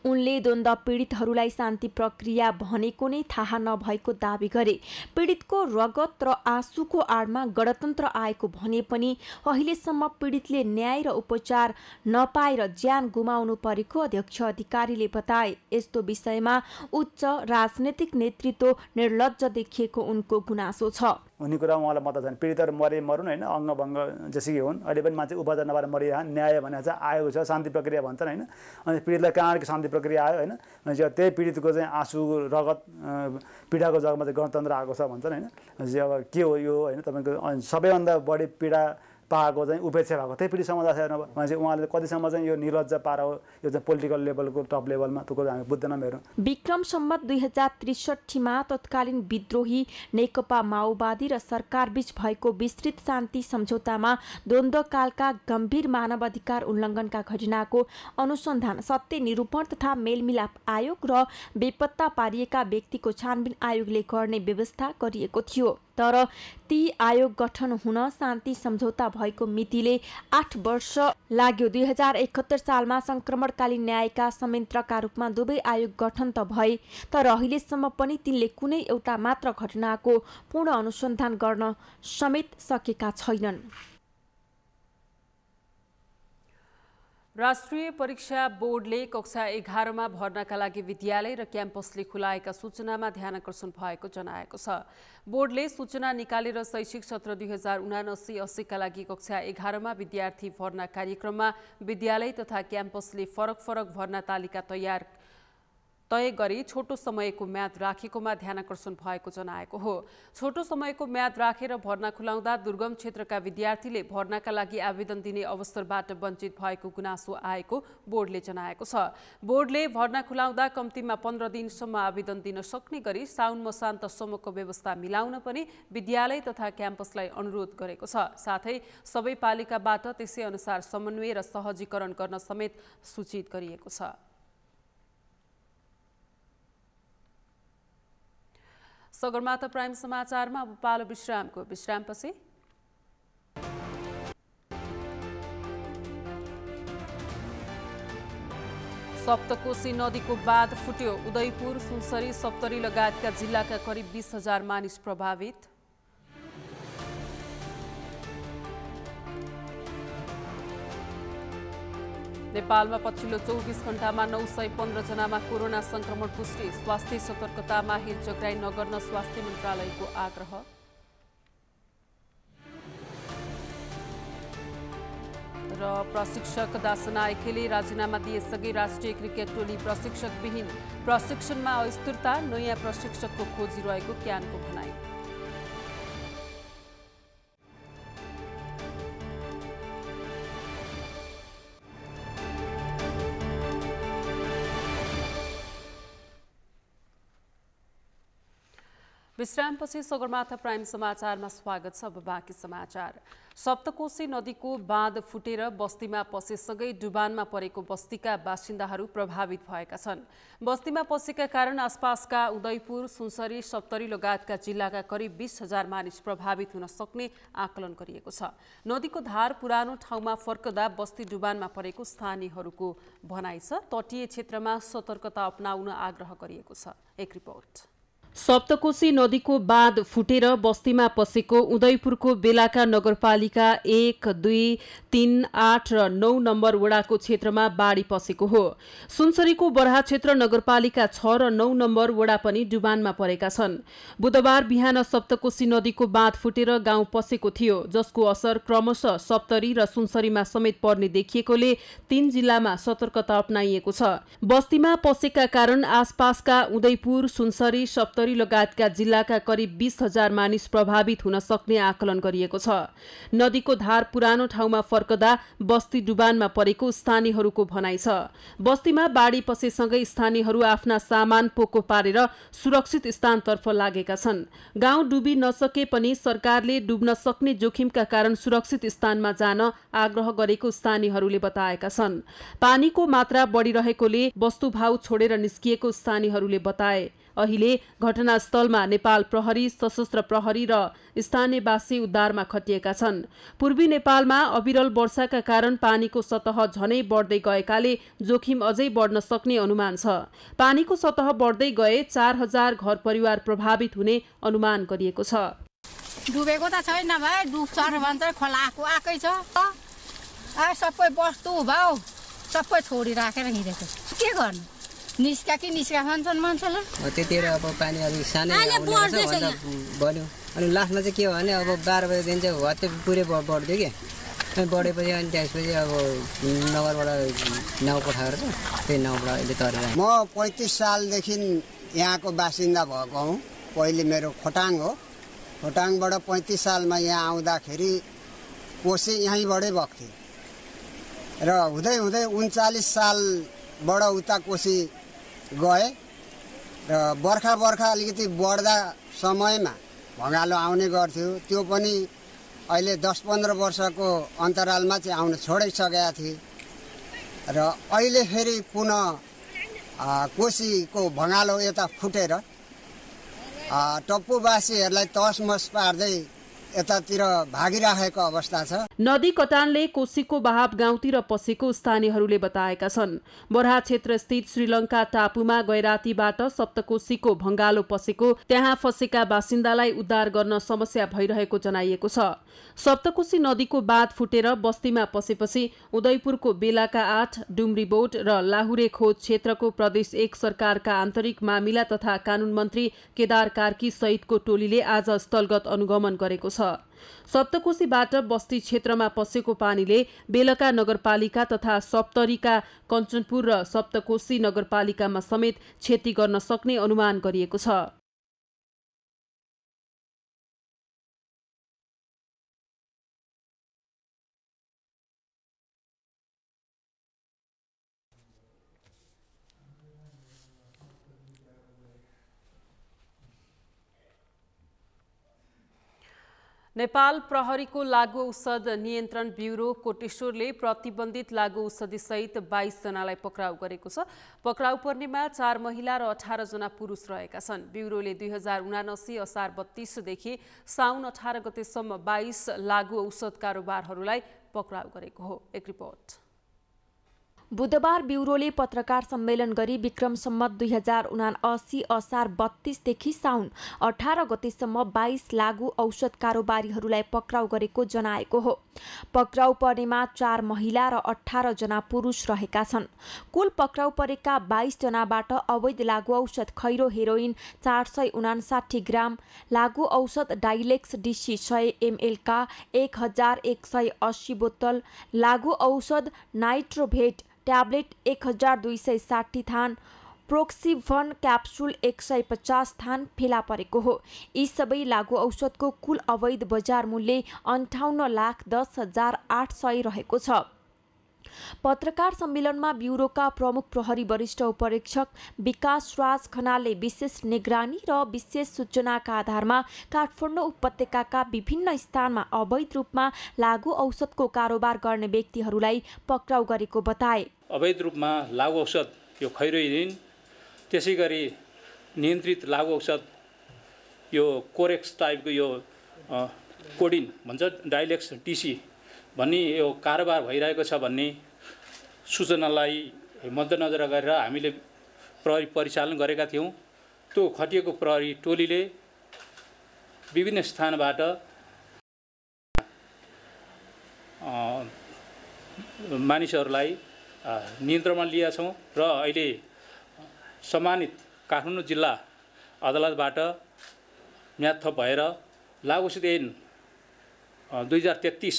उनले द्वन्द्व पीडितहरूलाई शान्ति प्रक्रिया भनेको नै थाहा नभएको दावी गरे। पीडितको रगत र आँसुको आडमा गणतन्त्र आएको भने पनि अहिलेसम्म पीडितले न्याय र उपचार नपाएर ज्यान गुमाउनु परेको अध्यक्ष अधिकारीले बताए। यस्तो विषयमा उच्च राजनैतिक नेतृत्व निर्लज्ज देखिएको उनको गुनासो छ। हुने कुरा उहाँलाई मत छैन। पीडितहरू मरे मरुन् होइन, अङ्गभङ्ग जेसुकै हुन्, अहिले पनि मान्छे उपचार नपाएर मरिरहन्, न्याय भनेर चाहिँ आएको छ, शान्ति प्रक्रिया भन्छन् होइन। अनि पीडितलाई कहाँको शान्ति प्रक्रिया आयो होइन। भनेपछि त्यही पीडितको चाहिँ आँसु रगत पीडाको जग्गामा चाहिँ गणतन्त्र आएको छ भन्छन् होइन। भनेपछि अब के हो यो होइन, तपाईँको सबैभन्दा बढी पीडा पाएको चाहिँ उपेक्षा भएको त्यही पीडित समुदाय छ हेर्नु। भनेपछि उहाँले कतिसम्म चाहिँ यो निर्लज्ज पारा हो, यो चाहिँ पोलिटिकल लेभलको टप लेभलमा त्यो कुरा हामी बुझ्दैनौँ हेरौँ। विक्रम सम्वत 2063मा तत्कालीन विद्रोही नेकपा माओवादी र सरकारबीच भएको विस्तृत शान्ति सम्झौतामा द्वन्द्वकालका गम्भीर मानवाधिकार उल्लङ्घनका घटनाको अनुसन्धान सत्य निरूपण तथा मेलमिलाप आयोग र बेपत्ता पारिएका व्यक्तिको छानबिन आयोगले गर्ने व्यवस्था गरिएको थियो। तर ती आयोग गठन हुन शान्ति सम्झौता भएको मितिले 8 वर्ष लाग्यो। 2071 सालमा संक्रमणकालीन न्यायका संयन्त्रका रूपमा दुवै आयोग गठन त भए, तर अहिलेसम्म पनि तिनले कुनै एउटा मात्र घटनाको पूर्ण अनुसन्धान गर्न समेत सकेका छैनन्। राष्ट्रिय परीक्षा बोर्डले कक्षा 11 मा भर्नाका लागि विद्यालय र क्याम्पसले खुलाएका सूचनामा ध्यानकर्षण भएको जनाएको छ। बोर्डले सूचना निकालेर शैक्षिक सत्र 2079-80 का लागि कक्षा 11 मा विद्यार्थी भर्ना कार्यक्रममा विद्यालय तथा क्याम्पसले फरक भर्ना तालिका तय गरी छोटो समयको म्याद राखेकोमा ध्यानकर्षण भएको जनाएको हो। छोटो समयको म्याद राखेर भर्ना खुलाउँदा दुर्गम क्षेत्रका विद्यार्थीले भर्नाका लागि आवेदन दिने अवसरबाट वञ्चित भएको गुनासो आएको बोर्डले जनाएको छ। बोर्डले भर्ना खुलाउँदा कम्तीमा 15 दिनसम्म आवेदन दिन सक्ने गरी साउन मसान्तसम्मको व्यवस्था मिलाउन पनि विद्यालय तथा क्याम्पसलाई अनुरोध गरेको छ। साथै सबै पालिकाबाट त्यसै अनुसार समन्वय र सहजीकरण गर्न समेत सूचित गरिएको छ। सगरमाथा प्राइम समाचारमा अब पालो विश्रामको। विश्रामपछि सप्तकोशी नदीको बाँध फुट्यो। उदयपुर, सुनसरी, सप्तरी लगायतका जिल्लाका करिब 20,000 मानिस प्रभावित। नेपालमा पछिल्लो 24 घण्टामा 915 जनामा कोरोना संक्रमण पुष्टि। स्वास्थ्य सतर्कतामा हिलचक्राइ नगर्न स्वास्थ्य मन्त्रालयको आग्रह। र प्रशिक्षक दासन आइखेले राजीनामा दिएसँगै राष्ट्रिय क्रिकेट टोली प्रशिक्षकविहीन। प्रशिक्षणमा अस्थिरता, नयाँ प्रशिक्षकको खोजी रहेको क्यानको भनाइ। विश्रामपछि सगरमाथा प्राइम समाचारमा स्वागत छ। अब बाँकी समाचार। सप्तकोशी नदीको बाँध फुटेर बस्तीमा पसेसँगै डुबानमा परेको बस्तीका बासिन्दाहरू प्रभावित भएका छन्। बस्तीमा पसेका कारण आसपासका उदयपुर, सुनसरी, सप्तरी लगायतका जिल्लाका करिब 20,000 मानिस प्रभावित हुन सक्ने आकलन गरिएको छ। नदीको धार पुरानो ठाउँमा फर्कदा बस्ती डुबानमा परेको स्थानीयहरूको भनाइ छ। तटीय क्षेत्रमा सतर्कता अपनाउन आग्रह गरिएको छ। एक रिपोर्ट। सप्तकोशी नदीको बाँध फुटेर बस्तीमा पसेको उदयपुरको बेलाका नगरपालिका 1, 2, 3, 8 र 9 नम्बर वडाको क्षेत्रमा बाढी पसेको हो। सुनसरीको बरहा क्षेत्र नगरपालिका 6 र 9 नम्बर वडा पनि डुबानमा परेका छन्। बुधबार बिहान सप्तकोशी नदीको बाँध फुटेर गाउँ पसेको थियो, जसको असर क्रमशः सप्तरी र सुनसरीमा समेत पर्ने देखिएकोले 3 जिल्लामा सतर्कता अपनाइएको छ। बस्तीमा पसेका कारण आसपासका उदयपुर, सुनसरी, सप्तरी लगायतका जिल्लाका करिब 20,000 मानिस प्रभावित हुन सक्ने आकलन गरिएको छ। नदीको धार पुरानो ठाउँमा फर्कदा बस्ती डुबानमा परेको स्थानीयहरूको भनाइ छ। बस्तीमा बाढी पसेसँगै स्थानीयहरू आफ्ना सामान पोको पारेर सुरक्षित स्थानतर्फ लागेका छन्। गाउँ डुबी नसके पनि सरकारले डुब्न सक्ने जोखिमका कारण सुरक्षित स्थानमा जान आग्रह गरेको स्थानीयहरूले बताएका छन्। पानीको मात्रा बढिरहेकोले वस्तुभाउ छोडेर निस्किएको स्थानीयहरूले बताए। अहिले घटनास्थलमा नेपाल प्रहरी, सशस्त्र प्रहरी र स्थानीयवासी उद्धारमा खटिएका छन्। पूर्वी नेपालमा अविरल वर्षाका कारण पानीको सतह झनै बढ्दै गएकाले जोखिम अझै बढ्न सक्ने अनुमान छ। पानीको सतह बढ्दै गए 4,000 घर परिवार प्रभावित हुने अनुमान गरिएको छ। डुबेको त छैन भाइ, डुब्छ भन्छ खोलाको आकै छ। सबै वस्तु भाउ सबै छोडिराखेर हिँडेको के गर्नु, निस्का कि निस्का भन्छन् मान्छेले। त्यतिखेर अब पानी अलिक सानै बढ्यो अनि लास्टमा चाहिँ के हो भने अब 12 बजेदेखि चाहिँ हत्ते पुरै बढ्यो कि बढेपछि अनि त्यसपछि अब नगरबाट नाउ पठाएर चाहिँ त्यही नाउबाट अहिले तरेर। म 35 सालदेखि यहाँको बासिन्दा भएको हुँ। पहिले मेरो खोटाङ हो। खोटाङबाट 35 सालमा यहाँ आउँदाखेरि कोसी यहीँबाटै बग्थ्यो र हुँदै हुँदै 39 सालबाट उता कोसी गए र बर्खा अलिकति बढ्दा समयमा भँगालो आउने गर्थ्यो। त्यो पनि अहिले 10-15 वर्षको अन्तरालमा चाहिँ आउन छोडिसकेका थिए र अहिले फेरि पुनः कोसीको भँगालो यता फुटेर टप्पुवासीहरूलाई तसमस पार्दै यतातिर भागिराखेको अवस्था छ। नदी कटानले कोसीको बहाव गाउँतिर पसेको स्थानीयहरूले बताएका छन्। बराहा क्षेत्र स्थित श्रीलङ्का टापुमा गैरातीबाट सप्तकोशीको भंगालो पसेको त्यहाँ फसेका बासिन्दालाई उद्धार गर्न समस्या भइरहेको जनाइएको छ। सप्तकोशी नदीको बाँध फुटेर बस्तीमा पसेपछि उदयपुरको बेलाका 8, डुम्रीबोट र लाहुरे खोज क्षेत्रको प्रदेश 1 सरकारका आन्तरिक मामिला तथा कानून मन्त्री केदार कार्की सहितको टोलीले आज स्थलगत अनुगमन गरेको छ। सप्तकोशीबाट बस्ती क्षेत्रमा पसेको पानीले बेलका नगरपालिका तथा सप्तरीका कञ्चनपुर र सप्तकोशी नगरपालिकामा समेत क्षति गर्न सक्ने अनुमान गरिएको छ। नेपाल प्रहरीको लागू औषध नियन्त्रण ब्युरो कोटेश्वरले प्रतिबन्धित लागू औषधि सहित 22 जनालाई पक्राउ गरेको छ। पक्राउ पर्नेमा 4 महिला र 18 जना पुरुष रहेका छन्। ब्युरोले 2079 असार 32 देखि साउन 18 गतेसम्म 22 लागू औषध कारोबारहरूलाई पक्राउ गरेको हो। एक रिपोर्ट। बुधबार ब्युरोले पत्रकार सम्मेलन गरी विक्रम सम्मत 2079 असार 32 देखि साउन 18 गतेसम्म 22 लागू औषध कारोबारीहरूलाई पक्राउ गरेको जनाएको हो। पक्राउ परेमा 4 महिला र 18 जना पुरुष रहेका छन्। कुल पक्राउ परेका 22 जनाबाट अवैध लागू औषध खैरो हेरोइन 459 ग्राम, लागू औषध डाइलेक्स डिसी 100 ml का 1180 बोतल, लागू औषध नाइट्रोभेट ट्याब्लेट 1260 थान, प्रोक्सिभन क्याप्सुल 150 थान फेला परेको हो। यी सबै लागू औषधको कुल अवैध बजार मूल्य 58,10,800 रहेको छ। पत्रकार सम्मेलनमा ब्युरोका प्रमुख प्रहरी वरिष्ठ उपरीक्षक विकास राज खनालले विशेष निगरानी र विशेष सूचनाका आधारमा काठमाडौँ उपत्यकाका विभिन्न स्थानमा अवैध रूपमा लागू औषधको कारोबार गर्ने व्यक्तिहरूलाई पक्राउ गरेको बताए। अवैध रूपमा लागू औषध यो खैरो हेरोइन, त्यसै गरी नियन्त्रित लागू औषध यो कोरेक्स टाइपको यो कोडिन भन्छ डाइलेक्स डिसी भन्ने यो कारोबार भइरहेको छ भन्ने सूचनालाई मध्यनजर गरेर हामीले प्रहरी परिचालन गरेका थियौँ। त्यो खटिएको प्रहरी टोलीले विभिन्न स्थानबाट मानिसहरूलाई नियन्त्रणमा लिएका छौँ र अहिले सम्मानित काठमाडौँ जिल्ला अदालतबाट म्याद थप भएर लागू औषध ऐन 2033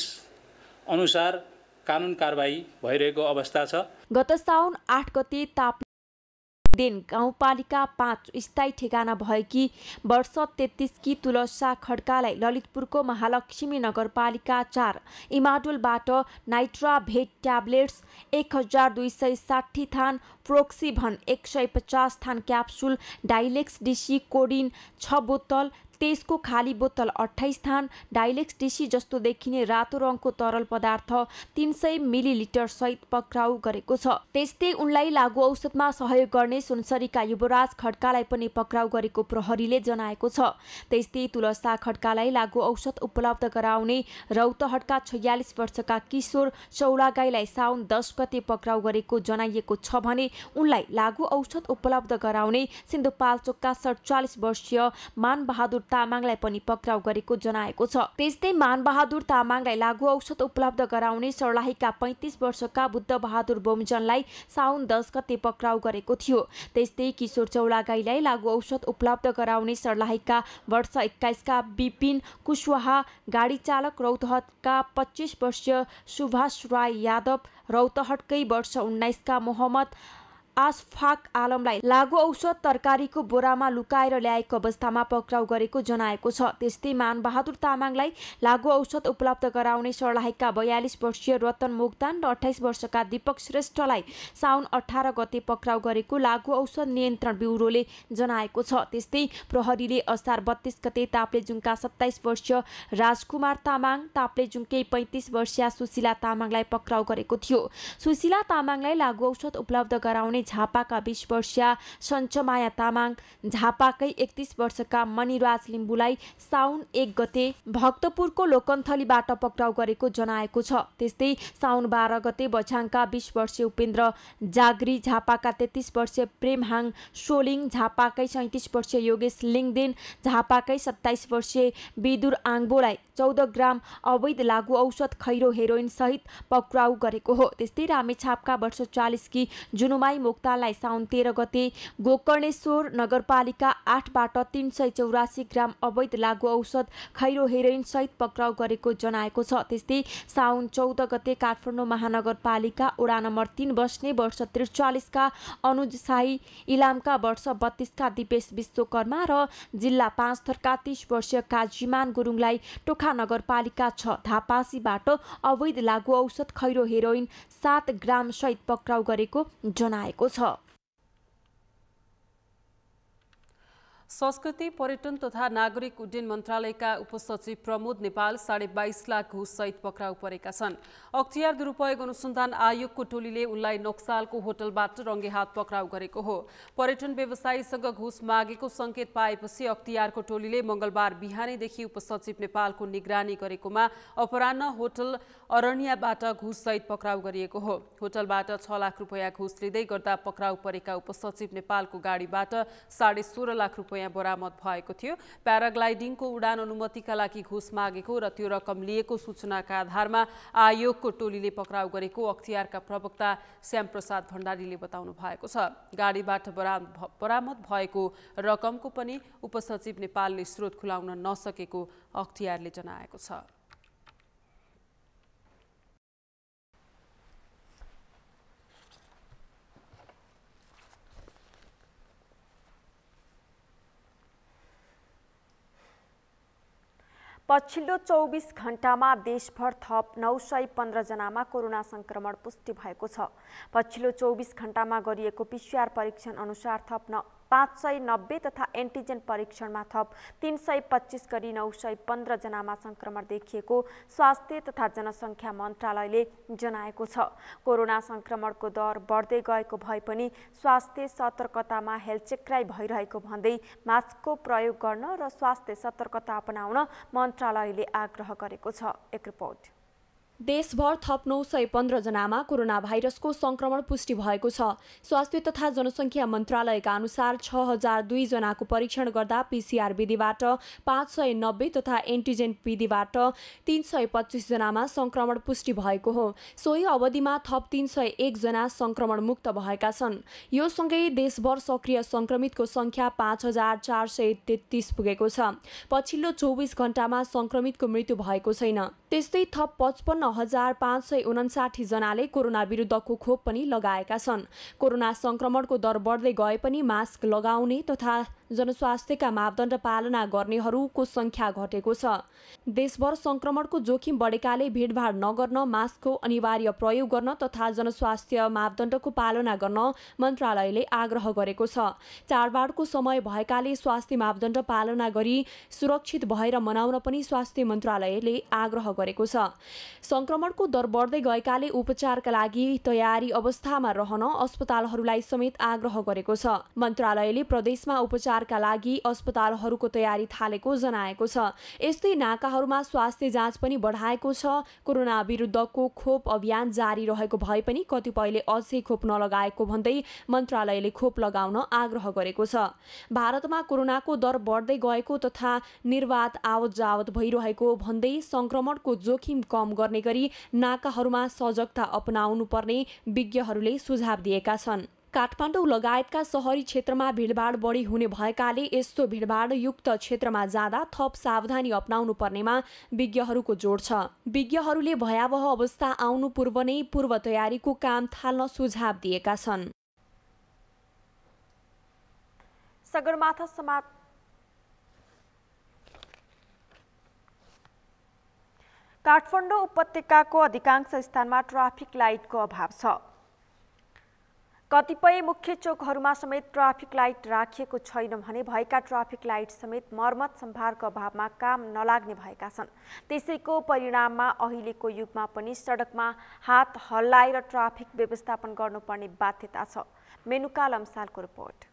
अनुसार कानुन कारबाही भइरहेको अवस्था छ। गत साउन 8 गते ताप्लेजुङ गाउँपालिका 5 स्थायी ठेगाना भएकी वर्ष 33 की तुलसा खड्कालाई ललितपुरको महालक्ष्मी नगरपालिका 4 इमाडोलबाट नाइट्राभेट ट्याब्लेट्स 1260 थान, प्रोक्सिभन 150 थान क्याप्सुल, डाइलेक्स डिसी कोडिन 6 बोतल, त्यसको खाली बोतल 28 थान, डाइलेक्स डिसी जस्तो देखिने रातो रङको तरल पदार्थ 300 मिलिलिटर सहित पक्राउ गरेको छ। त्यस्तै उनलाई लागू औषधमा सहयोग गर्ने सुनसरीका युवराज खड्कालाई पनि पक्राउ गरेको प्रहरीले जनाएको छ। त्यस्तै तुलसा खड्कालाई लागू औषध उपलब्ध गराउने रौतहटका 46 वर्षका किशोर चौलागाईलाई साउन 10 गते पक्राउ गरेको जनाइएको छ भने उनलाई लागू औषध उपलब्ध गराउने सिन्धुपाल्चोकका 47 वर्षीय मानबहादुर तामाङलाई पनि पक्राउ गरेको जनाएको छ। त्यस्तै मानबहादुर तामाङलाई लागू औषध उपलब्ध गराउने सर्लाहीका 35 वर्षका बुद्ध बहादुर बोमजनलाई साउन 10 गते पक्राउ गरेको थियो। त्यस्तै किशोर चौलागाईलाई लागू औषध उपलब्ध गराउने सर्लाहीका वर्ष 21 का विपिन कुशवाहा, गाडी चालक रौतहटका 25 वर्षीय सुभाष राय यादव, रौतहटकै वर्ष 19 का मोहम्मद आशफाक आलमलाई लागू औषध तरकारीको बोरामा लुकाएर ल्याएको अवस्थामा पक्राउ गरेको जनाएको छ। त्यस्तै मानबहादुर तामाङलाई लागू औषध उपलब्ध गराउने सर्लाहीका 42 वर्षीय रतन मोक्तान र 28 वर्षका दीपक श्रेष्ठलाई साउन 18 गते पक्राउ गरेको लागू औषध नियन्त्रण ब्युरोले जनाएको छ। त्यस्तै प्रहरीले असार 32 गते ताप्लेजुङका 27 वर्षीय राजकुमार तामाङ, ताप्लेजुङकै 35 वर्षीय सुशीला तामाङलाई पक्राउ गरेको थियो। सुशीला तामाङलाई लागू औषध उपलब्ध गराउने झापाका 20 वर्षीय सञ्चमाया तामाङ, झापाकै 31 वर्षका मणिराज लिम्बुलाई साउन 1 गते भक्तपुरको लोकन्थलीबाट पक्राउ गरेको जनाएको छ। त्यस्तै साउन 12 गते बझाङका 20 वर्षीय उपेन्द्र जागरी, झापाका 33 वर्षीय प्रेमहाङ सोलिङ, झापाकै 37 वर्षीय योगेश लिङदेन, झापाकै 27 वर्षीय विदुर आङबोलाई 14 ग्राम अवैध लागु औषध खैरो हेरोइन सहित पक्राउ गरेको हो। त्यस्तै रामेछापका वर्ष 40 की जुनुमाई मोक्तानलाई साउन 13 गते गोकर्णेश्वर नगरपालिका 8 बाट 384 ग्राम अवैध लागु औषध खैरो हेरोइन सहित पक्राउ गरेको जनाएको छ। त्यस्तै साउन 14 गते काठमाडौँ महानगरपालिका वडा नम्बर 3 बस्ने वर्ष 43 का अनुज शाही, इलामका वर्ष 32 का दिपेश विश्वकर्मा र जिल्ला 5 थरका 30 वर्षीय काजीमान गुरुङलाई टोखा नगरपालिका 6 धापासीबाट अवैध लागु औषध खैरो हेरोइन 7 ग्राम सहित पक्राउ गरेको जनाएको छ। संस्कृति, पर्यटन तथा नागरिक उड्डयन मन्त्रालयका उपसचिव प्रमोद नेपाल 22.5 लाख घुस सहित पक्राउ परेका छन्। अख्तियार दुरुपयोग अनुसन्धान आयोगको टोलीले उनलाई नक्सालको होटलबाट रङ्गे हात पक्राउ गरेको हो। पर्यटन व्यवसायीसँग घुस मागेको संकेत पाएपछि अख्तियारको टोलीले मंगलबार बिहानैदेखि उपसचिव नेपालको निगरानी गरेकोमा अपराह्न होटल अरण्यबाट घुस सहित पक्राउ गरिएको हो। होटलबाट 6 लाख रुपैयाँ घुस लिँदै गर्दा पक्राउ परेका उपसचिव नेपालको गाडीबाट 16.5 लाख रुपैयाँ बरामद भएको थियो। प्याराग्लाइडिङको उडान अनुमतिका लागि घुस मागेको र त्यो रकम लिएको सूचनाका आधारमा आयोगको टोलीले पक्राउ गरेको अख्तियारका प्रवक्ता श्यामप्रसाद भण्डारीले बताउनु भएको छ। गाडीबाट बरामद भएको रकमको पनि उपसचिव नेपालले स्रोत खुलाउन नसकेको अख्तियारले जनाएको छ। पछिल्लो 24 घण्टामा देशभर थप 915 जनामा कोरोना संक्रमण पुष्टि भएको छ। पछिल्लो 24 घण्टामा गरिएको पीसीआर परीक्षण अनुसार थप 590 तथा एन्टिजेन परीक्षणमा थप 325 गरी 915 जनामा संक्रमण देखिएको स्वास्थ्य तथा जनसङ्ख्या मन्त्रालयले जनाएको छ। कोरोना संक्रमणको दर बढ्दै गएको भए पनि स्वास्थ्य सतर्कतामा हेलचेक्राइ भइरहेको भन्दै मास्कको प्रयोग गर्न र स्वास्थ्य सतर्कता अपनाउन मन्त्रालयले आग्रह गरेको छ। एक रिपोर्ट। देशभर थप 915 जनामा कोरोना भाइरसको संक्रमण पुष्टि भएको छ। स्वास्थ्य तथा जनसङ्ख्या मन्त्रालयका अनुसार 6002 जनाको परीक्षण गर्दा पीसीआर विधिबाट 590 तथा एन्टिजेन विधिबाट 325 जनामा संक्रमण पुष्टि भएको हो। सोही अवधिमा थप 301 जना संक्रमण मुक्त भएका छन्। यो सँगै देशभर सक्रिय संक्रमितको संख्या 5433 पुगेको छ। पछिल्लो 24 घण्टामा संक्रमितको मृत्यु भएको छैन। त्यस्तै थप 55,559 जनाले कोरोना विरुद्धको खोप पनि लगाएका छन्। कोरोना संक्रमणको दर बढ्दै गए पनि मास्क लगाउने तथा जनस्वास्थ्यका मापदण्ड पालना गर्नेहरूको संख्या घटेको छ। देशभर संक्रमणको जोखिम बढेकाले भिडभाड नगर्न, मास्कको अनिवार्य प्रयोग गर्न तथा जनस्वास्थ्य मापदण्डको पालना गर्न मन्त्रालयले आग्रह गरेको छ। चाडबाडको समय भएकाले स्वास्थ्य मापदण्ड पालना गरी सुरक्षित भएर मनाउन पनि स्वास्थ्य मन्त्रालयले आग्रह गरेको छ। संक्रमणको दर बढ्दै गएकाले उपचारका लागि तयारी अवस्थामा रहन अस्पतालहरूलाई समेत आग्रह गरेको छ। मन्त्रालयले प्रदेशमा उपचारका लागि अस्पतालहरूको तयारी थालेको जनाएको छ। यस्तै नाकाहरूमा स्वास्थ्य जाँच पनि बढाएको छ। कोरोना विरुद्धको खोप अभियान जारी रहेको भए पनि कतिपयले अझै खोप नलगाएको भन्दै मन्त्रालयले खोप लगाउन आग्रह गरेको छ। भारतमा कोरोनाको दर बढ्दै गएको तथा निर्वाध आवत जावत भइरहेको भन्दै संक्रमणको जोखिम कम गर्ने गरी नाकाहरूमा सजगता अपनाउनु पर्ने विज्ञहरूले सुझाव दिएका छन्। काठमाडौँ लगायतका शहरी क्षेत्रमा भिडभाड बढी हुने भएकाले यस्तो भिडभाड युक्त क्षेत्रमा जाँदा थप सावधानी अपनाउनु पर्नेमा विज्ञहरूको जोड छ। विज्ञहरूले भयावह अवस्था आउनु पूर्व नै पूर्व तयारीको काम थाल्न सुझाव दिएका छन्। सगरमाथा समाज काठमाडौँ उपत्यकाको अधिकांश स्थानमा ट्राफिक लाइटको अभाव छ। कतिपय मुख्य चोकहरूमा समेत ट्राफिक लाइट राखिएको छैन भने भएका ट्राफिक लाइट समेत मर्मत सम्भारको अभावमा काम नलाग्ने भएका छन्। त्यसैको परिणाममा अहिलेको युगमा पनि सडकमा हात हल्लाएर ट्राफिक व्यवस्थापन गर्नुपर्ने बाध्यता छ। मेनुका लम्सालको रिपोर्ट।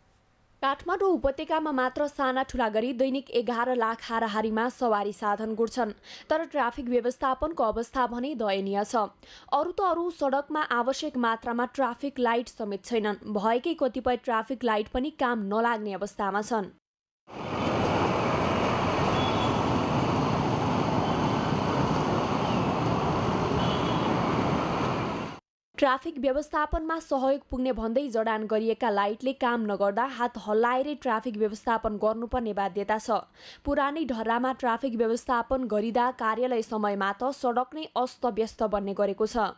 काठमाडौँ उपत्यकामा मात्र साना ठुला गरी दैनिक 11 लाख हाराहारीमा सवारी साधन गुड्छन्, तर ट्राफिक व्यवस्थापनको अवस्था भने दयनीय छ। अरू त अरू सडकमा आवश्यक मात्रामा ट्राफिक लाइट समेत छैनन्, भएकै कतिपय ट्राफिक लाइट पनि काम नलाग्ने अवस्थामा छन्। ट्राफिक व्यवस्थापनमा सहयोग पुग्ने भन्दै जडान गरिएका लाइटले काम नगर्दा हात हल्लाएरै ट्राफिक व्यवस्थापन गर्नुपर्ने बाध्यता छ। पुरानै ढर्रामा ट्राफिक व्यवस्थापन गरिँदा कार्यालय समयमा त सडक नै अस्तव्यस्त बन्ने गरेको छ।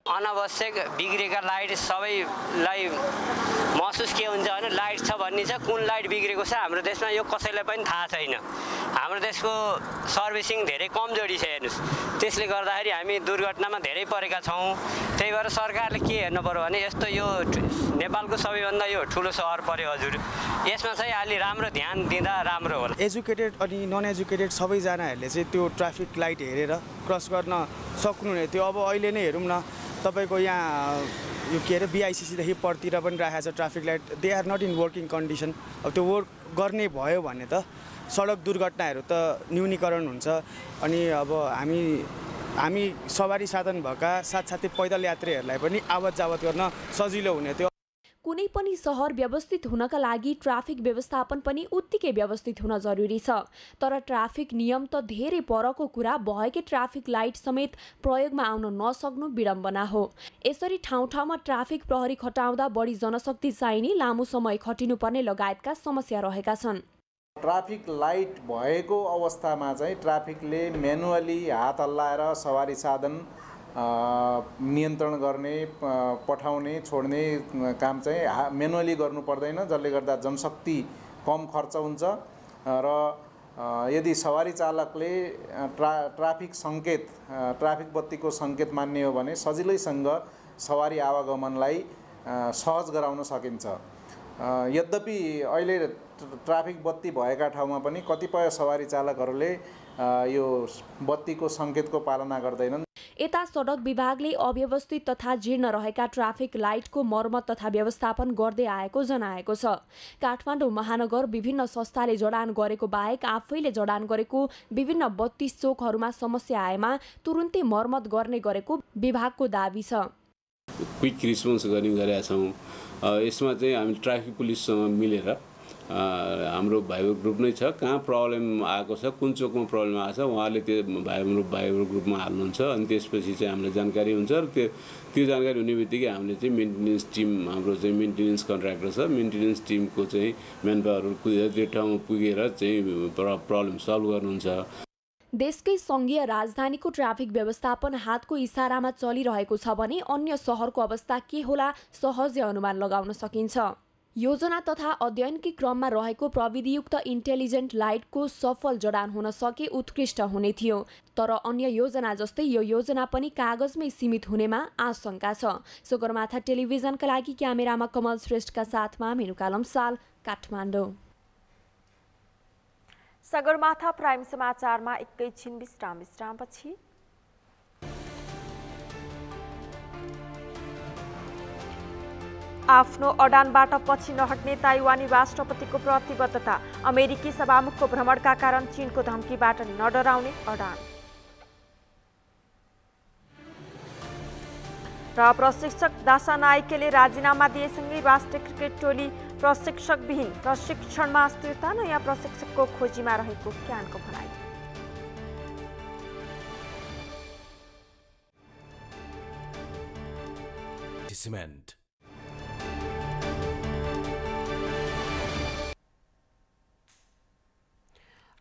अनावश्यक बिग्रेका लाइट सबैलाई महसुस के हुन्छ भने लाइट छ भन्ने छ, कुन लाइट बिग्रेको छ हाम्रो देशमा यो कसैलाई पनि थाहा छैन। हाम्रो देशको सर्भिसिङ धेरै कमजोरी छ हेर्नुहोस्, त्यसले गर्दाखेरि हामी दुर्घटनामा धेरै परेका छौँ। त्यही भएर सरकारले के हेर्नु पर्यो भने यस्तो यो नेपालको सबैभन्दा यो ठुलो सहर पर्यो हजुर, यसमा चाहिँ अलि राम्रो ध्यान दिँदा राम्रो होला। एजुकेटेड अनि नन एजुकेटेड सबैजनाहरूले चाहिँ त्यो ट्राफिक लाइट हेरेर क्रस गर्न सक्नुहुने थियो। अब अहिले नै हेरौँ न, तपाईको यहाँ यो के अरे BICCदेखि परतिर पनि राखेको छ traffic light, they are not in working condition. अब त्यो वर्क गर्ने भयो भने त सडक दुर्घटनाहरू त न्यूनीकरण हुन्छ। अनि अब हामी सवारी साधन भएका साथसाथै पैदल यात्रीहरूलाई पनि आवत जावत गर्न सजिलो हुने थियो। कुनै पनि सहर व्यवस्थित हुनका लागि ट्राफिक व्यवस्थापन पनि उत्तिकै व्यवस्थित हुन जरुरी छ, तर ट्राफिक नियम त धेरै परको कुरा भएकै ट्राफिक लाइट समेत प्रयोगमा आउन नसक्नु विडम्बना हो। यसरी ठाउँ ठाउँमा ट्राफिक प्रहरी खटाउँदा बढी जनशक्ति चाहिने, लामो समय खटिनुपर्ने लगायतका समस्या रहेका छन्। ट्राफिक लाइट भएको अवस्थामा चाहिँ ट्राफिकले म्यानुअली हात हल्लाएर सवारी साधन नियन्त्रण गर्ने, पठाउने, छोड्ने काम चाहिँ म्यानुअली गर्नु पर्दैन, जसले गर्दा जनशक्ति कम खर्च हुन्छ। र यदि सवारी चालकले ट्राफिक सङ्केत, ट्राफिक बत्तीको सङ्केत मान्ने हो भने सजिलैसँग सवारी आवागमनलाई सहज गराउन सकिन्छ। यद्यपि अहिले ट्राफिक बत्ती भएका ठाउँमा पनि कतिपय सवारी चालकहरूले यो बत्तीको सङ्केतको पालना गर्दैनन्। यता सडक विभागले अव्यवस्थित तथा जीर्ण रहेका ट्राफिक लाइटको मर्मत तथा व्यवस्थापन गर्दै आएको जनाएको छ। काठमाडौँ महानगर विभिन्न संस्थाले जडान गरेको बाहेक आफैले जडान गरेको विभिन्न 32 चोकहरूमा समस्या आएमा तुरुन्तै मर्मत गर्ने गरेको विभागको दाबी छ। क्विक रिस्पोन्स गरेका छौँ। यसमा चाहिँ हामी ट्राफिक पुलिससँग मिलेर हाम्रो भाइबर ग्रुप नै छ, कहाँ प्रब्लम आएको छ, कुन चोकमा प्रब्लम आएको छ उहाँले त्यो भाइबर ग्रुपमा हाल्नुहुन्छ। अनि त्यसपछि चाहिँ हामीलाई जानकारी हुन्छ र त्यो जानकारी हुने बित्तिकै हामीले चाहिँ मेन्टेनेन्स टिम, हाम्रो चाहिँ मेन्टेनेन्स कन्ट्र्याक्टर छ, मेन्टेनेन्स टिमको चाहिँ म्यान पावरहरू त्यो ठाउँमा पुगेर चाहिँ प्रब्लम सल्भ गर्नुहुन्छ। देशकै संघीय राजधानीको ट्राफिक व्यवस्थापन हातको इसारामा चलिरहेको छ भने अन्य सहरको अवस्था के होला सहजै अनुमान लगाउन सकिन्छ। योजना तथा अध्ययनकै क्रममा रहेको प्रविधियुक्त इन्टेलिजेन्ट लाइटको सफल जडान हुन सके उत्कृष्ट हुने थियो, तर अन्य योजना जस्तै यो योजना पनि कागजमै सीमित हुनेमा आशंका छ। सगरमाथा टेलिभिजनका लागि क्यामेरामा कमल श्रेष्ठका साथमा मेनुका लम्साल, काठमाडौँ। सगरमाथा प्राइम समाचारमा एकैछिन विश्रामपछि आफ्नो अडानबाट पछि नहट्ने ताइवानी राष्ट्रपतिको प्रतिबद्धता, अमेरिकी सभामुखको भ्रमणका कारण चीनको धम्कीबाट नडराउने अडान। र प्रशिक्षक दासा नायकेले राजीनामा दिएसँगै राष्ट्रिय क्रिकेट टोली प्रशिक्षकविहीन, प्रशिक्षणमा अस्थिरता, नयाँ प्रशिक्षकको खोजीमा रहेको क्यानको भनाइ।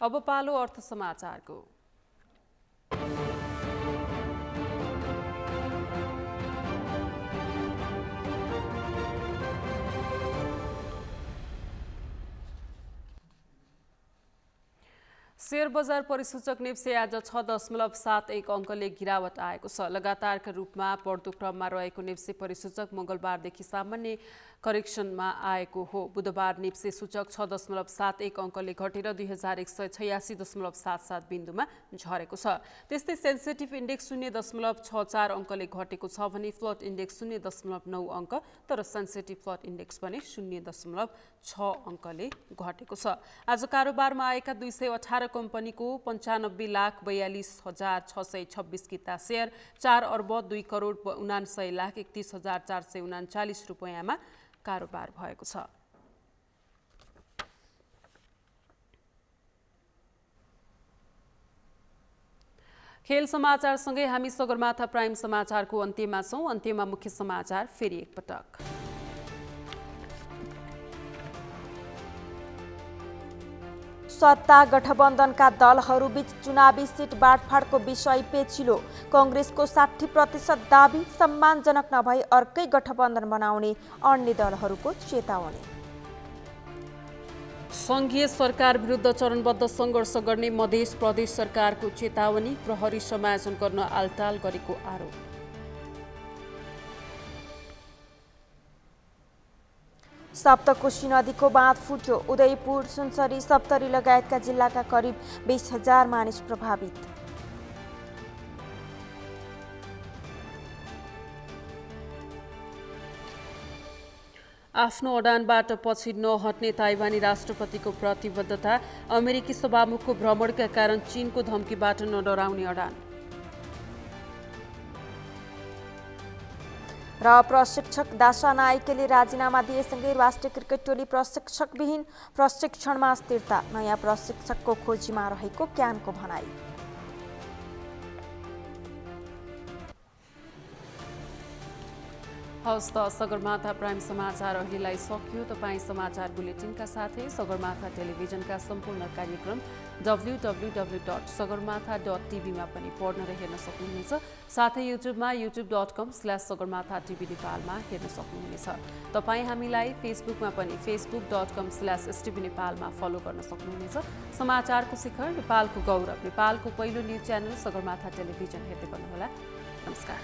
अब पालो अर्थ समाचारको। शेयर बजार परिसूचक नेप्से आज 6.71 अङ्कले गिरावट आएको छ। लगातारका रूपमा बढ्दो क्रममा रहेको नेप्से परिसूचक मङ्गलबारदेखि सामान्य करेक्सनमा आएको हो। बुधबार नेप्से सूचक 6.71 अङ्कले घटेर 2186.77 बिन्दुमा झरेको छ। त्यस्तै सेन्सिटिभ इन्डेक्स 0.64 अङ्कले घटेको छ भने फ्लट इन्डेक्स 0.9 अङ्क तर सेन्सिटिभ फ्लट इन्डेक्स भने 0.6 अङ्कले घटेको छ। आज कारोबारमा आएका 218 कम्पनीको 95,42,626 किता शेयर 4 अर्ब 2 करोड 79,31,439 रुपैयाँमा कारोबार भएको छ। खेल समाचारसँगै हामी सगरमाथा प्राइम समाचारको अन्त्यमा छौं। अन्त्यमा मुख्य समाचार फेरि एकपटक। सत्ता गठबन्धनका दलहरूबीच चुनावी सिट बाँडफाँडको विषय पेचिलो। कांग्रेसको 60% दाबी, सम्मानजनक नभई अर्कै गठबन्धन बनाउने अन्य दलहरूको चेतावनी। संघीय सरकार विरुद्ध चरणबद्ध सङ्घर्ष गर्ने मधेस प्रदेश सरकारको चेतावनी, प्रहरी समायोजन गर्न आलटाल गरेको आरोप। सप्तकोशी नदीको बाँध फुट्यो। उदयपुर, सुनसरी, सप्तरी लगायतका जिल्लाका करिब 20,000 मानिस प्रभावित। आफ्नो अडानबाट पछि नहट्ने ताइवानी राष्ट्रपतिको प्रतिबद्धता, अमेरिकी सभामुखको भ्रमणका कारण चीनको धम्कीबाट नडराउने अडान। र प्रशिक्षक दासा नायकेले राजीनामा दिएसँगै राष्ट्रिय क्रिकेट टोली प्रशिक्षकविहीन, प्रशिक्षणमा स्थिरता, नयाँ प्रशिक्षकको खोजीमा रहेको क्यानको भनाई। हवस् त सगरमाथा प्राइम समाचार अहिलेलाई सकियो। तपाईँ समाचार बुलेटिनका साथै सगरमाथा टेलिभिजनका सम्पूर्ण कार्यक्रम www.sagarmatha.tv मा पनि पढ्न र हेर्न सक्नुहुनेछ। साथै युट्युबमा youtube.com/sagarmatha.tv नेपालमा हेर्न सक्नुहुनेछ। तपाईँ हामीलाई फेसबुकमा पनि facebook.com/stv नेपालमा फलो गर्न सक्नुहुनेछ। समाचारको शिखर, नेपालको गौरव, नेपालको पहिलो न्युज च्यानल सगरमाथा टेलिभिजन हेर्दै गर्नुहोला। नमस्कार।